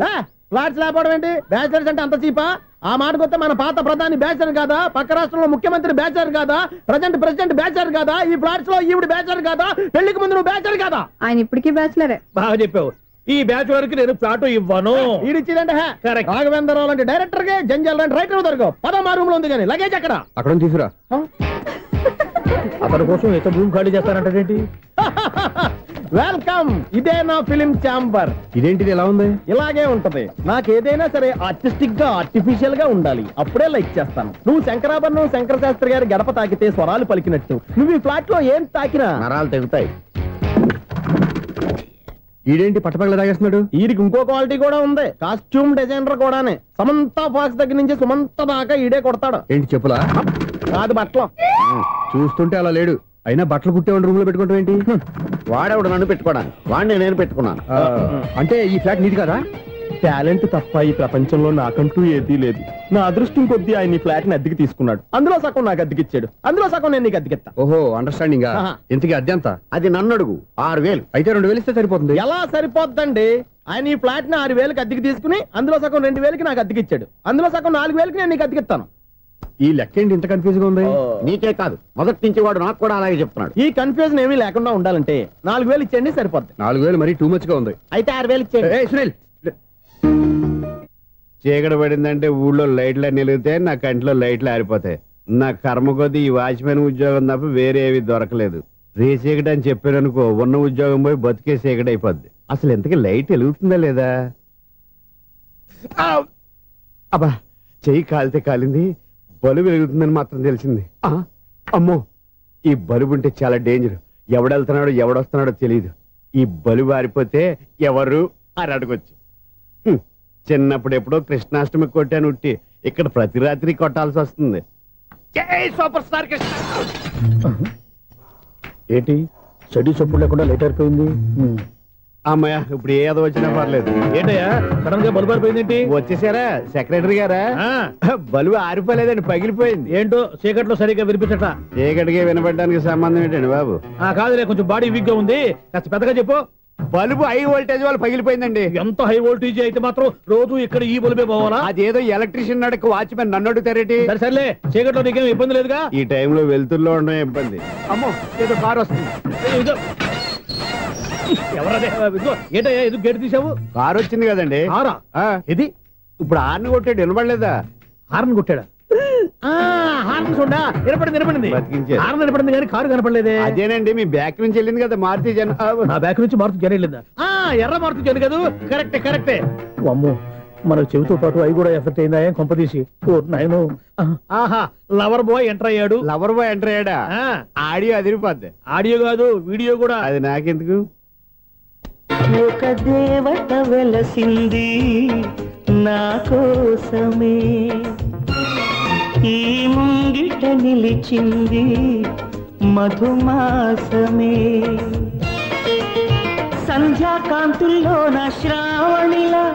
Speaker 6: ఫ్లాట్స్ లేకపోవడం ఏంటి? బ్యాచులర్స్ అంటే అంత చీపా? ఆ మాటకొస్తే మన పాత ప్రధాని బ్యాచులర్ కాదా? పక్క రాష్ట్రంలో ముఖ్యమంత్రి బ్యాచులర్ కాదా? ప్రెసిడెంట్ బ్యాచులర్ కాదా? ఈ ఫ్లాట్స్ లో ఈవిడ బ్యాచులర్ కాదా? పెళ్లికి ముందు నువ్వు బ్యాచులర్ కాదా?
Speaker 14: ఆయన ఇప్పటికీ బ్యాచులరే.
Speaker 6: బాగా చెప్పావు. ఈ బ్యాచులర్ కి నేను ఫ్లాట్ ఇవ్వను. ఈడిచ్చిందంటే రాఘవేంద్రరావు లాంటి డైరెక్టర్ కి, జంజాల్ లాంటి రైటర్ దొరకవు. 10వ రూమ్ లో ఉంది కానీ లగేజ్ అక్కడ.
Speaker 15: అక్కడ తీసుకురా.
Speaker 6: అతని కోసం ఎంత రూమ్ ఖాళీ చేస్తానంటే వెల్కమ్. ఇదే నా ఫిలిం ఛాంబర్.
Speaker 15: ఇదేంటిది ఎలా ఉంది?
Speaker 6: ఇలాగే ఉంటది. నాకు ఏదైనా సరే ఆర్టిస్టిక్ గా, ఆర్టిఫిషియల్ గా ఉండాలి. అప్పుడే లైక్ చేస్తాను. నువ్వు శంకరాభరణం శంకర శాస్త్రి గారి గడప తాకితే స్వరాలు పలికినట్టు నువ్వు ఈ ఫ్లాట్ లో ఏం తాకినా
Speaker 3: నరాలు తెగుతాయి.
Speaker 15: ఈడేంటి పట్టపగల తాగేస్తున్నాడు?
Speaker 6: వీడికి ఇంకో క్వాలిటీ కూడా ఉంది, కాస్ట్యూమ్ డిజైనర్ కూడానే. సమంత ఫాక్స్ దగ్గర నుంచి సుమంత దాకా ఈడే కొడతాడు.
Speaker 15: ఏంటి చెప్పులా?
Speaker 6: కాదు బట్టలు.
Speaker 15: చూస్తుంటే అలా లేడు. అయినా బట్టలు కుట్టేవాడి రూమ్ లో పెట్టుకుంటాం ఏంటి?
Speaker 3: వాడేవాడు నన్ను పెట్టుకోవడానికి, వాడిని నేను పెట్టుకున్నాను.
Speaker 15: అంటే ఈ ఫ్లాట్ నీది కదా?
Speaker 6: టాలెంట్ తప్ప ఈ ప్రపంచంలో నాకంటూ ఏదీ లేదు. నా అదృష్టం కొద్దీ ఆయన ఈ ఫ్లాట్ ని అద్దెకి తీసుకున్నాడు. అందులో సగం నాకు అద్దెకిచ్చాడు, అందులో సగం నేను నీకు అద్దెకిస్తా.
Speaker 15: ఓహో, అండర్స్టాండింగ్. ఇంతకీ అద్దె ఎంత?
Speaker 3: అది నన్ను అడుగు. 6,000.
Speaker 15: అయితే 2,000 ఇస్తే సరిపోతుంది.
Speaker 6: ఎలా సరిపోద్దండి? ఆయన ఈ ఫ్లాట్ ని 6,000కి అద్దెకి తీసుకుని అందులో సగం 2,000కి నాకు అద్దెకిచ్చాడు, అందులో సగం 4,000కి నేను నీకు అద్దెకిస్తాను.
Speaker 15: ఈ లెక్క ఏంటి ఇంత కన్ఫ్యూజ్ గా ఉంది?
Speaker 3: నీకే కాదు, మొదటి నుంచి వాడు నాకు కూడా అలాగే చెప్తున్నాడు.
Speaker 6: ఈ కన్ఫ్యూజన్ ఏమీ లేకుండా ఉండాలంటే 4,000 ఇచ్చేయండి, సరిపోద్ది.
Speaker 15: 4,000 మరీ టూ మచ్ గా ఉంది.
Speaker 6: అయితే 6,000 ఇచ్చేయండి.
Speaker 15: సునీల్,
Speaker 9: చీకటి పడిందంటే ఊళ్ళో లైట్లు నిలిగితే నా కంటిలో లైట్లు ఆరిపోతాయి. నా కర్మ కొద్దీ ఈ వాచ్మెన్ ఉద్యోగం తప్ప వేరే ఏవి దొరకలేదు. రేచీకటి అని చెప్పారనుకో, ఉన్న ఉద్యోగం పోయి బతికే చీకటి అయిపోద్ది. అసలు ఎంతకీ లైట్ వెలుగుతుందా లేదా? అబ్బా, చెయ్యి కాలితే కాలింది, బలుబు వెలుగుతుందని మాత్రం తెలిసింది. అమ్మో, ఈ బలుబు ఉంటే చాలా డేంజర్. ఎవడెళ్తున్నాడో ఎవడొస్తున్నాడో తెలియదు. ఈ బలుబు ఆరిపోతే ఎవరు అని అడగొచ్చు. చిన్నప్పుడు ఎప్పుడో కృష్ణాష్టమి కొట్టాను ఉట్టి, ఇక్కడ ప్రతి రాత్రి కొట్టాల్సి వస్తుంది. Super star Krishna.
Speaker 6: ఏంటి చెడు చప్పుడు లేకుండా లేట్ అయిపోయింది?
Speaker 9: అమ్మయ్య, ఇప్పుడు ఏదో వచ్చినా పర్లేదు.
Speaker 6: ఏంటయ్యా సడన్ గా బల్బు ఆరిపోయింది?
Speaker 9: వచ్చేసారా సెక్రటరీ గారా? బలుబు ఆరిపోలేదండి, పగిలిపోయింది.
Speaker 6: ఏంటో చీకట్లో సరిగ్గా వినిపించట.
Speaker 9: చీకటిగా వినపడడానికి సంబంధం ఏంటండి బాబు?
Speaker 6: కాదులే, కొంచెం బాడీ వీక్ గా ఉంది, కాస్త పెద్దగా చెప్పు.
Speaker 9: బల్బు హై వోల్టేజ్ వాళ్ళు పగిలిపోయిందండి.
Speaker 6: ఎంత హై వోల్టేజ్ అయితే మాత్రం రోజు ఇక్కడ ఈ బల్బే పోవాలా?
Speaker 9: అదేదో ఎలక్ట్రీషియన్ నడక వాచ్మెన్ నన్ను అడుగుతారేటి?
Speaker 6: సర్లే, చీకట్లో నీకేం ఇబ్బంది లేదుగా?
Speaker 9: ఈ టైంలో వెళ్తుల్లో ఉండడం ఇబ్బంది. అమ్మో, ఏదో కారు వస్తుంది.
Speaker 6: ఎవరదే? ఏంటయ్యా ఇది గేట్ తీసావు?
Speaker 9: కారు వచ్చింది కదండి.
Speaker 6: కారా? ఇది
Speaker 9: ఇప్పుడు హార్న్ కొట్టాడు, వినపడలేదా?
Speaker 6: హార్న్ కొట్టాడా? హార్న్ చూడా వినపడింది. హార్న్ వినపడింది కానీ కారు కనపడలేదే.
Speaker 9: అదేనండి, మీ బ్యాక్ నుంచి వెళ్ళింది కదా మారుతి జన్.
Speaker 6: నా బ్యాక్ నుంచి మారుతి జన్ వెళ్ళిందా? ఎర్ర మారుతి జన్ కదా? కరెక్టే. అమ్మో, మనకు చెవితో పాటు అవి కూడా ఎఫెక్ట్ అయిందా? ఏం కొంపదీసి? ఆహా, లవర్ బాయ్ ఎంటర్ అయ్యాడు.
Speaker 9: లవర్ బాయ్ ఎంటర్ అయ్యాడా? ఆడియో అదిరిపోద్ది.
Speaker 6: ఆడియో కాదు, వీడియో కూడా.
Speaker 9: అది నాకెందుకు?
Speaker 16: ఒక దేవత వెలసింది నా కోసమే, ఈ ముంగిట నిలిచింది మధుమాసమే, సంధ్యాకాంతుల్లో నా శ్రావణిలా.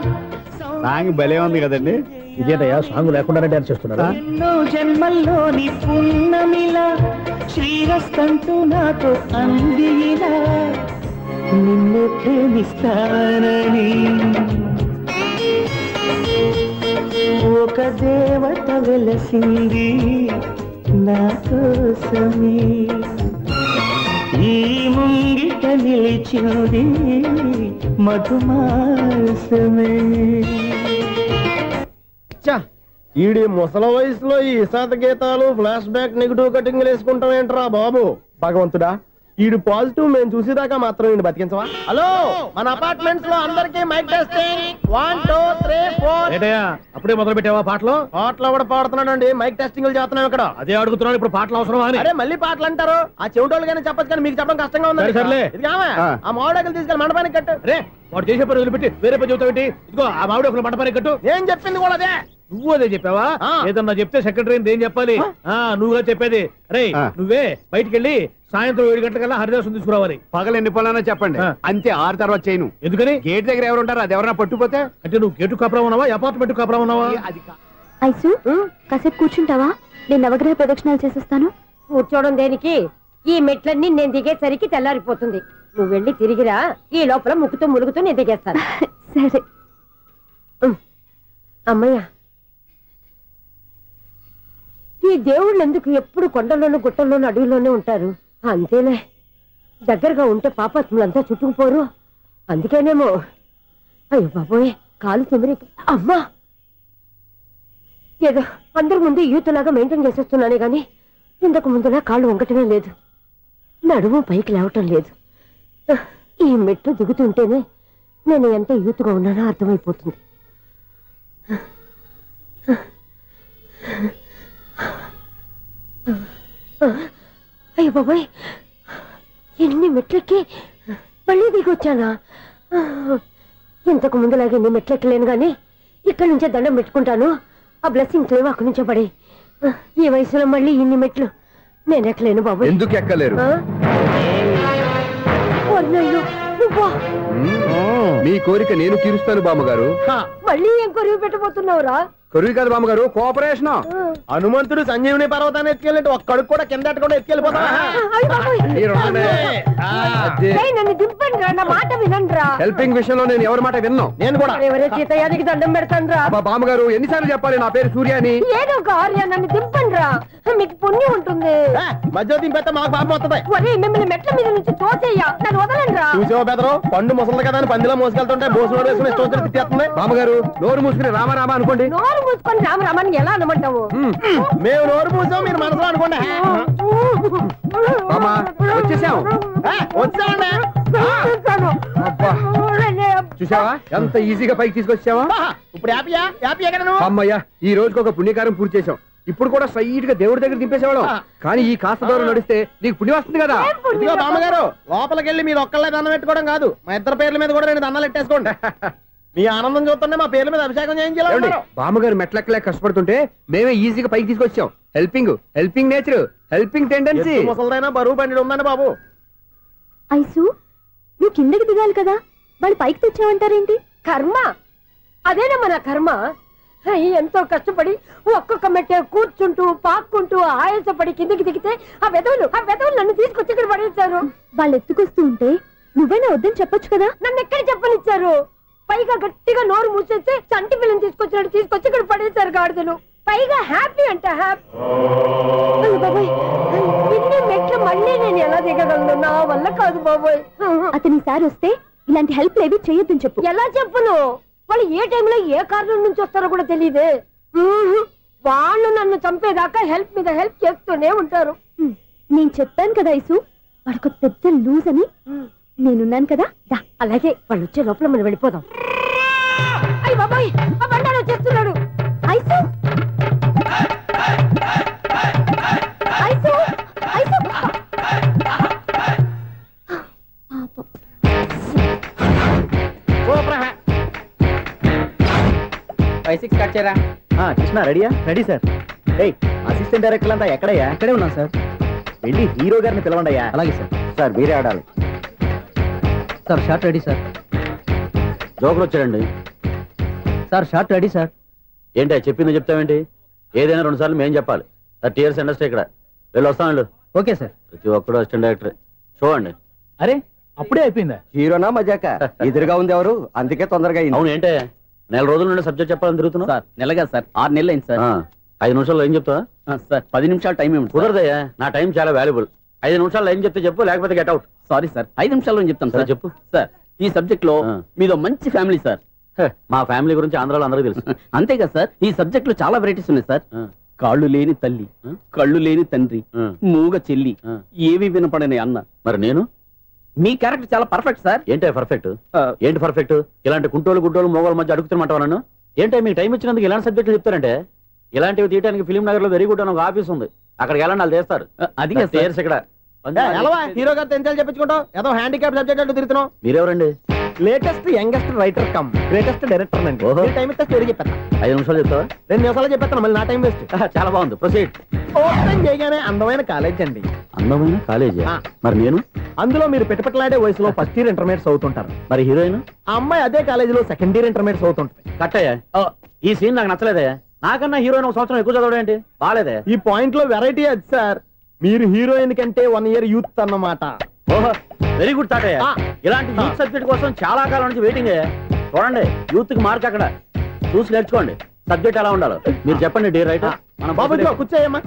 Speaker 9: సాంగ్ భలే ఉంది కదండి.
Speaker 6: ఇదేటయ్యా సాంగ్ లేకుండానే డాన్స్ చేస్తున్నారా?
Speaker 16: ఎన్నో జన్మల్లోని పున్నమిలా శ్రీరస్తంటూ నాతో అందిలా, నిన్ను ప్రేమిస్తానని ఒక దేవత వెలసింది నా కోసమే, ఈ ముంగిట నిలిచింది మధుమాసమే.
Speaker 6: ఈడి ముసల వయసులో ఈ ఇసాత గీతాలు, ఫ్లాష్ బ్యాక్, నెగిటివ్ కటింగ్ వేసుకుంటాం ఏంట్రా బాబు? భగవంతుడా, ఈడు పాజిటివ్ మేము చూసేదాకా మాత్రం ఈయన బతికించవా? హలో, మన అపార్ట్మెంట్స్ లో అందరికీ మైక్ టెస్టింగ్. 1 2 3 4. ఏంటయ్యా అప్పుడే మొదలు పెట్టావా పాటలు? పాటలు కూడా పాడుతున్నాడండి, మైక్ టెస్టింగ్ చేస్తున్నాం ఇక్కడ. అదే అడుగుతున్నాను, ఇప్పుడు పాటలు అవసరమా అని. అరే మళ్ళీ పాటలు అంటారు, ఆ చెవిటోళ్ళు కానీ చెప్పచ్చు, కానీ మీకు చెప్పడం కష్టంగా ఉంది. సర్లే, ఆ మామిడాకులు తీసుకెళ్ళి మండపానికి కట్టు. రే, వాడు చేసే పని వదిలిపెట్టి వేరే పని చెబుతావు ఏంటి? ఇదిగో ఆ మామిడాకులు మండపానికి కట్టు. నేను చెప్పింది కూడా అదే. నువ్వు అదే చెప్పావా? ఏదన్నా చెప్తే సెక్రటరీ ఏం చెప్పాలి? నువ్వుగా చెప్పేది. రే, నువ్వే బయటికి వెళ్ళి సాయంత్రం 7 గంటలకల్లా హరిదాసు తీసుకురావాలి.
Speaker 9: పగలు ఎన్ని పనులన్నా చెప్పండి, అంతే. 6 తర్వాత చేయను.
Speaker 6: ఎందుకని?
Speaker 9: గేట్ దగ్గర ఎవరు ఉంటారు, అది ఎవరైనా పట్టుపోతే.
Speaker 6: అంటే నువ్వు గేటు కాపురం ఉన్నావా, అపార్ట్మెంట్ కాపురం ఉన్నావా?
Speaker 11: ఐసు, కాసేపు కూర్చుంటావా? నేను నవగ్రహ ప్రదక్షిణాలు చేసేస్తాను.
Speaker 14: కూర్చోవడం దేనికి? ఈ మెట్లన్నీ నేను దిగేసరికి తెల్లారిపోతుంది. నువ్వు వెళ్ళి తిరిగిరా, ఈ లోపల ముక్కుతూ ములుగుతూ నేను దిగేస్తాను.
Speaker 11: సరే
Speaker 14: అమ్మయ్య, ఈ దేవుళ్ళు ఎందుకు ఎప్పుడు కొండల్లోనూ గుట్టల్లోనూ అడవిలోనే ఉంటారు? అంతేలే, దగ్గరగా ఉంటే పాపాత్ములంతా చుట్టుకుపోరు. అందుకేనేమో. అయ్యో బాబోయ్, కాలు చెమిరి. అమ్మా, ఏదో అందరి ముందు యూత్లాగా మెయింటైన్ చేసేస్తున్నానే గాని ఇంతకు ముందులా కాళ్ళు వంకటమే లేదు, నడుము పైకి లేవటం లేదు. ఈ మెట్లు దిగుతుంటేనే నేను ఎంత యూత్గా ఉన్నానో అర్థమైపోతుంది. అయ్యో బాబాయ్, ఎన్ని మెట్లకి మళ్ళీ దిగొచ్చానా? ఇంతకు ముందులాగే నీ మెట్లెక్కలేను గాని ఇక్కడి నుంచే దండం పెట్టుకుంటాను. ఆ బ్లెస్సింగ్ లేవు అక్కడి నుంచే పడి. ఈ వయసులో మళ్ళీ ఇన్ని మెట్లు నేను ఎక్కలేను బాబు.
Speaker 15: ఎందుకు ఎక్కలేరు? మీ కోరిక నేను తీరుస్తాను బామ్మగారు.
Speaker 14: మళ్ళీ ఏం కొరివి పెట్టబోతున్నావురా?
Speaker 15: కొరివి కాదు బామ్మగారు, కోఆపరేషన్.
Speaker 6: హనుమంతుడు సంజీవుని పర్వతాన్ని ఎత్తుకెళ్ళి ఒక్కడికి కూడా కింద ఎట్టకుండా ఎత్తుకెళ్ళిపోతా.
Speaker 14: నన్ను దింపండి రా, నా మాట వినండి రా.
Speaker 15: హెల్పింగ్ విషయంలో నేను ఎవరి మాట విన్నాను.
Speaker 6: నేను కూడా
Speaker 14: ఎవరే సీతయ్యానికి దండం పెడతాను రా.
Speaker 15: బామ్మగారు ఎన్నిసార్లు చెప్పాలి నా పేరు సూర్యాని?
Speaker 14: ఏదో ఒక ఆర్య, నన్ను దింపండి రా, మీకు పుణ్యం ఉంటుంది.
Speaker 6: మధ్య దింపేస్తే మాకు పాపం వస్తుంది.
Speaker 14: ఒరే మిమ్మల్ని మెట్ల మీద నుంచి తోసేయ్యా, నన్ను వదలండి రా.
Speaker 6: చూసావా బెదరు, పండు ముసలి కదా అని పందిలో మోసుకెళ్తుంటే బోసులో వేసుకుని ఇష్టం తిట్టేస్తుంది.
Speaker 15: బామ్మగారు నోరు మూసుకుని రామారామా అనుకోండి.
Speaker 14: నోరు మూసుకొని రామరామాన్ని ఎలా అనమంటావు?
Speaker 6: మేము నోరు మూసాం, మీరు మనసులో అనుకోండి.
Speaker 15: వచ్చేసాం.
Speaker 6: వచ్చామండి.
Speaker 15: చూసావా ఎంత ఈజీగా పైకి తీసుకొచ్చావా?
Speaker 6: ఇప్పుడు హ్యాపీయా? హ్యాపీయా కదా నువ్వు?
Speaker 15: అమ్మయ్యా, ఈ రోజుకి ఒక పుణ్యకారం పూర్తి చేసాం. ఇప్పుడు కూడా స్ట్రైట్ గా దేవుడి దగ్గర దింపేసేవాళ్ళం. కానీ ఈ కాస్త దూరం నడిస్తే నీకు పుణ్యం వస్తుంది కదా.
Speaker 6: ఇదిగో బామ్మగారు, లోపలికి వెళ్ళి మీరు ఒక్కళ్ళే దండం పెట్టుకోవడం కాదు, మా ఇద్దరు పేర్ల మీద కూడా నేను దండాలు పెట్టేసుకోండి. మీ ఆనందం చూస్తుంటే మా పేర్ల మీద అభిషేకం చేయించాలి.
Speaker 15: బామ్మగారు మెట్లెక్కలే కష్టపడుతుంటే మేమే ఈజీగా పైకి తీసుకొచ్చాం. Helping nature, helping tendency.
Speaker 6: ముసలిదైనా బరువు బండి ఉందండి బాబు.
Speaker 11: ఐసు, నువ్వు కిందకి దిగాలి కదా, వాళ్ళు పైకి తెచ్చావంటారేంటి?
Speaker 14: కర్మ అదేనమ్మా నా కర్మ. ఎంతో కష్టపడి ఒక్కొక్క మెట్టే కూర్చుంటూ పాక్కుంటూ ఆయాసపడి కిందకి దిగితే ఆ వెధవులు నన్ను తీసుకొచ్చి ఇక్కడ పడేశారు.
Speaker 11: వాళ్ళు ఎత్తుకొస్తూ ఉంటే నువ్వైనా వద్దని చెప్పొచ్చు కదా.
Speaker 14: నన్ను ఎక్కడ చెప్పనిచ్చారు? పైగా గట్టిగా నోరు మూసేస్తే చంటి పిల్లని తీసుకొచ్చినట్టు తీసుకొచ్చి ఇక్కడ పడేశారు గాడిదలు. పైగా హ్యాపీ అంట హ్యాపీ. బాబాయ్, ఇన్ని మెట్లు మళ్ళీ నేను ఎలా దిగగలను? నా వల్ల కాదు బాబాయ్.
Speaker 11: అతని సార్ వస్తే ఇలాంటి హెల్ప్ లేవి చేయొద్దని చెప్పు.
Speaker 14: ఎలా చెప్పును? వాళ్ళు ఏ టైంలో ఏ కారణం నుంచి వస్తారో కూడా తెలియదే. వాళ్ళు నన్ను చంపేదాకా హెల్ప్ మీద హెల్ప్ చేస్తూనే ఉంటారు.
Speaker 11: నేను చెప్పాను కదా ఐసు, వాడొక పెద్ద లూజ్ అని. నేనున్నాను కదా.
Speaker 14: అలాగే వాళ్ళు వచ్చే లోపల మనం వెళ్ళిపోదాం. అయ్య బాబాయ్, ఆ బండారు వచ్చేస్తున్నాడు.
Speaker 11: Ice, ice, ice.
Speaker 6: 5-6 కట్ చేయరా. కృష్ణ రెడీయా? Ready sir. అసిస్టెంట్ డైరెక్టర్ అంతా ఎక్కడయ్యా? ఇక్కడే ఉన్నాం సార్. వెళ్ళి హీరో గారిని పిలవండి అయ్యా. అలాగే సార్. సార్ మీరే ఆడాలి sir. Short ready sir.
Speaker 17: Joker వచ్చాడండి
Speaker 6: సార్. Short ready sir.
Speaker 17: ఏంటి చెప్పింది చెప్తావేంటి? ఏదైనా 2 సార్లు మేం చెప్పాలి. 30 years ఇండస్ట్రీ ఇక్కడ. వెళ్ళి వస్తాం వెళ్ళు.
Speaker 6: Okay sir.
Speaker 17: ప్రతి ఒక్కడు అసిస్టెంట్ డైరెక్టర్. చూడండి.
Speaker 6: అరే అప్పుడే అయిపోయిందా?
Speaker 15: హీరోనా మజాక? ఎదురుగా ఉంది ఎవరు, అందుకే తొందరగా.
Speaker 17: అవును ఏంటే 4 రోజుల నుండి సబ్జెక్ట్ చెప్పాలని తిరుగుతున్నావు?
Speaker 6: సార్ నెలగా సార్, 6 నెలలు అయింది సార్.
Speaker 17: 5 నిమిషాల్లో ఏం చెప్తావా?
Speaker 6: సార్ 10 నిమిషాలు టైం ఏమి
Speaker 17: కుదరదయ్యా, నా టైం చాలా వాల్యుబుల్. 5 నిమిషాల్లో ఏం చెప్తే చెప్పు, లేకపోతే గెట్ అవుట్.
Speaker 6: సారీ సార్, 5 నిమిషాల్లో చెప్తాను సార్.
Speaker 17: చెప్పు
Speaker 6: సార్. ఈ సబ్జెక్ట్ లో మీదో మంచి ఫ్యామిలీ సార్.
Speaker 17: మా ఫ్యామిలీ గురించి ఆంధ్రాలో అందరికీ తెలుసు.
Speaker 6: అంతే కదా సార్, ఈ సబ్జెక్ట్ లో చాలా వెరైటీస్ ఉన్నాయి సార్. కాళ్ళు లేని తల్లి, కళ్ళు లేని తండ్రి, మూగ చెల్లి, ఏవి వినపడని అన్న.
Speaker 17: మరి నేను?
Speaker 6: మీ క్యారెక్టర్ చాలా పర్ఫెక్ట్ సార్.
Speaker 17: ఏంటే పర్ఫెక్ట్? ఏంటి పర్ఫెక్ట్? ఇలాంటి కుంటోలు గుడ్డోలు మోగోల మధ్య అడుగుతున్నమాట నన్ను. ఏంటో మీకు టైం ఇచ్చినందుకు ఇలాంటి సబ్జెక్టులు చెప్తారంటే? ఇలాంటివి తీయడానికి ఫిలిం నగర్ లో వెరీ గుడ్ అని ఒక ఆఫీస్ ఉంది, అక్కడికి వెళ్ళండి, వాళ్ళు చేస్తారు. అది ఇక్కడ
Speaker 6: హీరో గారు తెంచాలి చెప్పించుకుంటాం. ఏదో హ్యాండిక్యాప్ సబ్జెక్ట్ అంటూ తిరుగుతున్నాం.
Speaker 17: మీరెవరండి?
Speaker 6: Latest youngest writer cum greatest director అండి. టైం ఇస్తే స్టోరీ చెప్పేస్తా.
Speaker 17: 5 నిమిషాలు చెప్తావా?
Speaker 6: 2 నిమిషాలు చెప్పేస్తాను, మళ్ళీ నా టైం వేస్ట్.
Speaker 17: చాలా బాగుంది, ప్రొసీడ్.
Speaker 6: ఓపెన్ చేయగానే అందమైన కాలేజ్ అండి.
Speaker 17: అందమైన కాలేజీ? మరి నేను?
Speaker 6: అందులో మీరు పెట్టుపట్లాడే వయసులో ఫస్ట్ ఇయర్ ఇంటర్మీడియట్స్ అవుతుంటారు.
Speaker 17: మరి హీరోయిన్?
Speaker 6: ఆ అమ్మాయి అదే కాలేజీలో సెకండ్ ఇయర్ ఇంటర్మీడియట్స్ అవుతుంటారు.
Speaker 17: కట్టయ్యా, ఈ సీన్ నాకు నచ్చలేదే. నాకన్నా హీరోయిన్ 1 సంవత్సరం ఎక్కువ చదవడం ఏంటి? బాలేదే.
Speaker 6: ఈ పాయింట్ లో వెరైటీ అది సార్. మీరు హీరోయిన్ కంటే 1 year యూత్ అన్నమాట.
Speaker 17: ఓహో, వెరీ గుడ్ థాట్. ఇలాంటి యూత్ సబ్జెక్ట్ కోసం చాలా కాలం నుంచి వెయిటింగ్. చూడండి, యూత్ కి మార్క్ అక్కడ చూసి నేర్చుకోండి. సబ్జెక్ట్ ఎలా ఉండాలో మీరు చెప్పండి. డే రైటర్
Speaker 6: మన బాబు కూర్చోయమ్మా.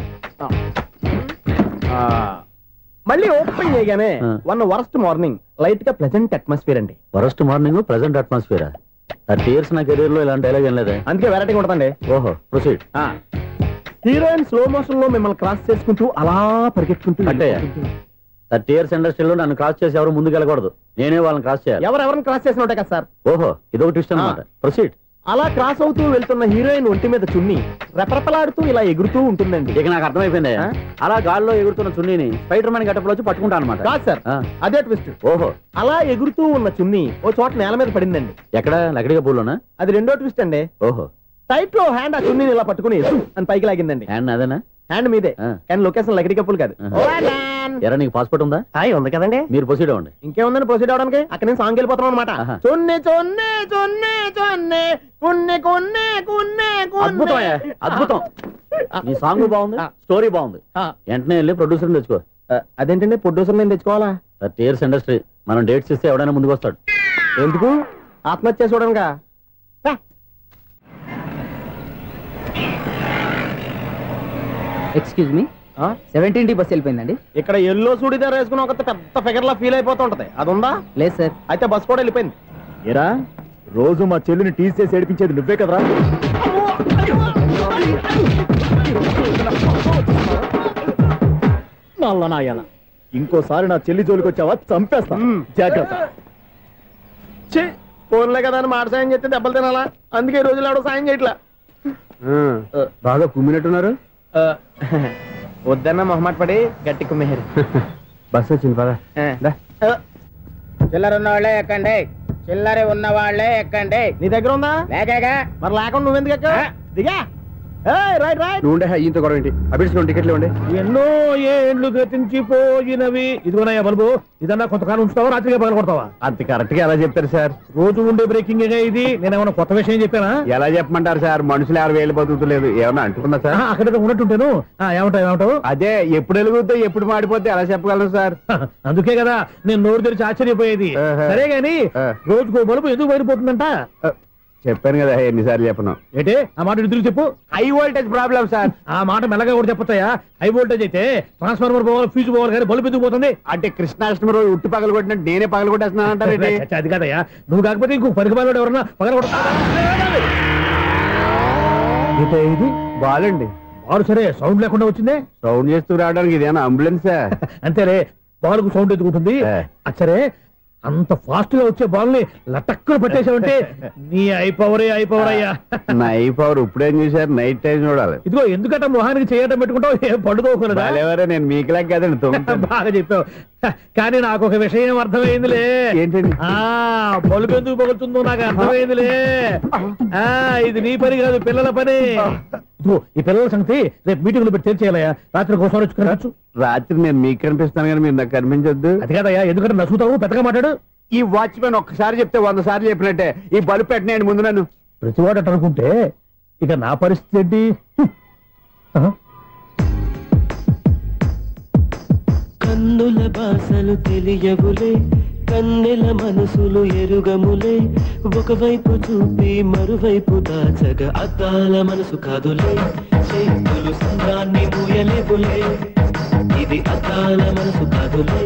Speaker 6: మళ్ళీ ఓపెన్ చేయగానే 1 వరస్ట్ మార్నింగ్, లైట్ గా ప్లెజెంట్ అట్మాస్ఫియర్ అండి.
Speaker 17: Worst morning, pleasant atmosphere. 30 years నా కెరీర్ లో ఇలాంటి డైలాగ్ ఏం లేదే.
Speaker 6: అందుకే వెరైటీ ఉంటుందండి.
Speaker 17: ఓహో, ప్రొసీడ్.
Speaker 6: హీరోయిన్ స్లో మోషన్ లో మిమ్మల్ని క్రాస్ చేసుకుంటూ అలా పరిగెట్టుకుంటూ
Speaker 17: అంటే 30 years ఇండస్ట్రీలో నన్ను క్రాస్ చేసి ఎవరు ముందుకు వెళ్ళకూడదు, నేనే వాళ్ళని క్రాస్ చేయాలి.
Speaker 6: ఎవరెవరిని క్రాస్ చేసిన ఉంటాయి కదా సార్.
Speaker 17: ఓహో, ఇదొక ట్విస్ట్ అన్నమాట. ప్రొసీడ్.
Speaker 6: అలా క్రాస్ అవుతూ వెళ్తున్న హీరోయిన్ ఒంటి మీద చున్ని రెపరెపలాడుతూ ఇలా ఎగురుతూ ఉంటుందండి.
Speaker 17: ఇక నాకు అర్థమైపోయింది. అలా గాల్లో ఎగురుతున్న చున్నీని స్పైడర్ మ్యాన్ గెటప్లో వచ్చి పట్టుకుంటా అనమాట.
Speaker 6: కాదు సార్, అదే ట్విస్ట్.
Speaker 17: ఓహో,
Speaker 6: అలా ఎగురుతూ ఉన్న చున్ని ఓ చోట నేల మీద పడిందండి.
Speaker 17: ఎక్కడ? లకడిగా పూలోనా?
Speaker 6: అది రెండో ట్విస్ట్ అండి.
Speaker 17: ఓహో,
Speaker 6: టైట్ లో హ్యాండ్ ఆ చున్నీని ఇలా పట్టుకుని అని పైకి లాగిందండి.
Speaker 17: హ్యాండ్ అదేనా?
Speaker 6: హ్యాండ్ మీదే, కానీ లొకేషన్ లకడి కప్పులు కాదు.
Speaker 17: ఎరా నీకు పాస్పోర్ట్ ఉందా?
Speaker 6: ఉంది కదండి.
Speaker 17: మీరు ప్రొసీడ్ అవ్వండి.
Speaker 6: ఇంకేముందని ప్రొసీడ్ అవడానికి? అక్కడ నేను సాంగ్ వెళ్ళిపోతాం అనమాట. చొన్నే చొన్నే చొన్నే చొన్నే కున్నే కున్నే కున్నే.
Speaker 17: అద్భుతం, అద్భుతం. నీ సాంగ్ బాగుంది, స్టోరీ బాగుంది. వెంటనే వెళ్ళి ప్రొడ్యూసర్ తెచ్చుకో.
Speaker 6: అదేంటండి ప్రొడ్యూసర్ నేను తెచ్చుకోవాలా?
Speaker 17: 30 years ఇండస్ట్రీ. మనం డేట్స్ ఇస్తే ఎవడైనా ముందుకు వస్తాడు.
Speaker 6: ఎందుకు? ఆత్మహత్య చూడనుగా.
Speaker 18: Excuse me, 17D bus వెళ్ళిపోయిందండి.
Speaker 6: ఇక్కడ ఎల్లో చూడిదార్ వేసుకుని ఒక పెద్ద ఫిగర్ లా ఫీల్ అయిపోతూ ఉంటది, అది ఉందా?
Speaker 18: లేదు సార్.
Speaker 6: అయితే బస్ కూడా వెళ్ళిపోయింది. ఏరా రోజు మా చెల్లిని టీస్ చేసి ఏడిపించేది నువ్వే కదరా? నల్ల నాయన, ఇంకోసారి నా చెల్లి జోలికి వచ్చావా చంపేస్తా, జాగ్రత్త. ఫోన్లే కదా అని మాట సాయం చేస్తే దెబ్బలు తినాలా? అందుకే ఈ రోజులు ఎవడో సాయం చేయట్లా.
Speaker 15: బాగా కుమ్మినట్టున్నారు.
Speaker 6: వద్దన్న మొహమాట పడి గట్టి కుమ్మేరు.
Speaker 15: బస్ వచ్చింది పదా.
Speaker 6: చిల్లర ఉన్న వాళ్ళే ఎక్కండి, చిల్లర ఉన్న వాళ్ళే ఎక్కండి. నీ దగ్గర ఉందా? లేకగా మరి లేకుండా నువ్వెందుకు ఎక్క? దిగా. Right right.
Speaker 15: నువ్వు ఈయంతో గొడవ ఏంటి? అభిడ్స్లో టికెట్లు ఇవ్వండి.
Speaker 12: ఎన్నో ఏండ్లు గతించిపోయినవి. ఇదిగోనయ్యా బల్బు, ఇదన్నా కొంతకాలం ఉంచుతావా, రాత్రిగా పగల కొడతావా?
Speaker 15: అంత కరెక్ట్ గా ఎలా చెప్తారు సార్?
Speaker 12: రోజు ఉండే బ్రేకింగ్ ఇది. నేనేమన్నా కొత్త విషయం చెప్పానా?
Speaker 15: ఎలా చెప్పమంటారు సార్? మనుషులు 60,000 బతుకుతలేదు. ఏమన్నా అంటున్నా సార్?
Speaker 12: అక్కడ ఉన్నట్టుంటాను. ఏమంటావు?
Speaker 15: అదే ఎప్పుడు వెలుగుతో ఎప్పుడు మాడిపోతే ఎలా చెప్పగలను సార్?
Speaker 12: అందుకే కదా నేను నోరు తెరిచి ఆశ్చర్యపోయేది. సరే గాని రోజుకో బల్బు ఎందుకు బయటపోతుందంట?
Speaker 15: చెప్పాను కదా ఎన్నిసార్లు చెప్పను.
Speaker 12: ఏంటే ఆ మాట ఇద్దరు చెప్పు.
Speaker 15: High voltage problem sir.
Speaker 12: ఆ మాట మెల్లగా కూడా చెప్పొచ్చాయా? హై వోల్టేజ్ అయితే ట్రాన్స్ఫార్మర్ పోవాలి, ఫ్యూజ్ పోవాలి, కానీ బల్బు ఎందుకు పోతుంది?
Speaker 15: అంటే కృష్ణాష్టమి రోజు ఉట్టి పగలు కొట్టినట్టు నేనే పగలు కొట్టేస్తున్నాను అంటారు.
Speaker 12: అది కాదయ్యా, నువ్వు కాకపోతే ఇంకో పరిగణలో ఎవరన్నా పగల కొట్ట. ఇది
Speaker 15: బాలండి.
Speaker 12: బాలు సరే, సౌండ్ లేకుండా వచ్చిందే.
Speaker 15: సౌండ్ చేస్తూ రావడానికి ఇదేనా అంబులెన్సా?
Speaker 12: అంతేలే, బాలుకు సౌండ్ ఎందుకుంటుంది? సరే, అంత ఫాస్ట్ గా వచ్చే బాల్ ని లటక్కులు పట్టేసావంటే నీ ఐపవర్ అయ్యా.
Speaker 15: నా ఐపవర్ ఇప్పుడేం చూసారు? నైట్ టైం చూడాలి.
Speaker 12: ఇదిగో ఎందుకంటే మొహానికి చేయటం పెట్టుకుంటావు, ఏం పండుకోకూడదా?
Speaker 15: నేను మీకులా కదండి.
Speaker 12: బాగా చెప్పావు. కానీ నాకు ఒక విషయం అర్థమైందిలే.
Speaker 15: ఏంటండి?
Speaker 12: బల్బు ఎందుకు పగులుతుందో నాకు అర్థమైందిలే. ఇది నీ పని కాదు, పిల్లల పని. ఈ పిల్లల సంగతి రేపు మీటింగ్ లో పెట్టి తెలిసేయాలయ్యా. రాత్రి కోసం వచ్చి కనవచ్చు.
Speaker 15: రాత్రి నేను మీకు కనిపిస్తాను కానీ మీరు నాకు కనిపించొద్దు.
Speaker 12: అది కాదయ్యా, ఎందుకంటే నసుగుతావు, పెద్దగా మాట్లాడు.
Speaker 15: ఈ వాచ్మెన్ ఒక్కసారి చెప్తే 100 సార్లు చెప్పినట్టే. ఈ బల్బు పెట్టినాయండి ముందు నన్ను.
Speaker 12: ప్రతివాడట అనుకుంటే ఇక నా పరిస్థితి ఏంటి?
Speaker 16: కన్నుల భాషలు తెలియవులే, కన్నెల మనసులు ఎరుగములే. ఒకవైపు చూపి మరువైపు దాచగ అద్దాల మనసు కాదులే. చేతులు సంద్రాన్ని మూయలేవులే, ఇది అద్దాల మనసు కాదులే.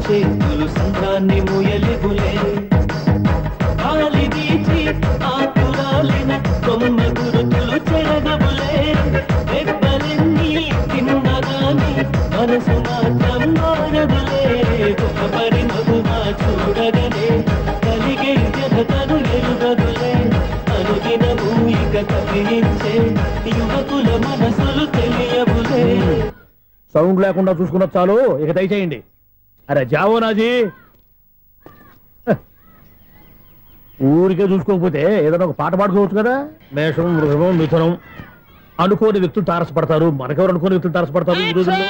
Speaker 16: చేతులు సంద్రాన్ని మూయలేవులే. గాలి వీచి ఆకురాలిన కొమ్మ గురుతులు చెరగవులే. దెబ్బలెన్ని తిన్నగాని మనసు మాత్రం మారదులే. ఒక పరిమగుగా చూడగనే కలిగే జగతను ఎరుగదులే. అనుదినము ఇక కదిలించే యువకుల మనసులు తెలియవులే.
Speaker 12: సౌండ్ లేకుండా చూసుకున్న చాలు, ఇక దయచేయండి. అరే జావో నాజీ, ఊరికే చూసుకోకపోతే ఏదైనా ఒక పాట పాడుకోవచ్చు కదా. మేషం, వృషభం, మిథునం అనుకోని వ్యక్తులు తారసపడతారు. మనకెవరు అనుకోని వ్యక్తులు తారసపడతారు ఈ రోజుల్లో.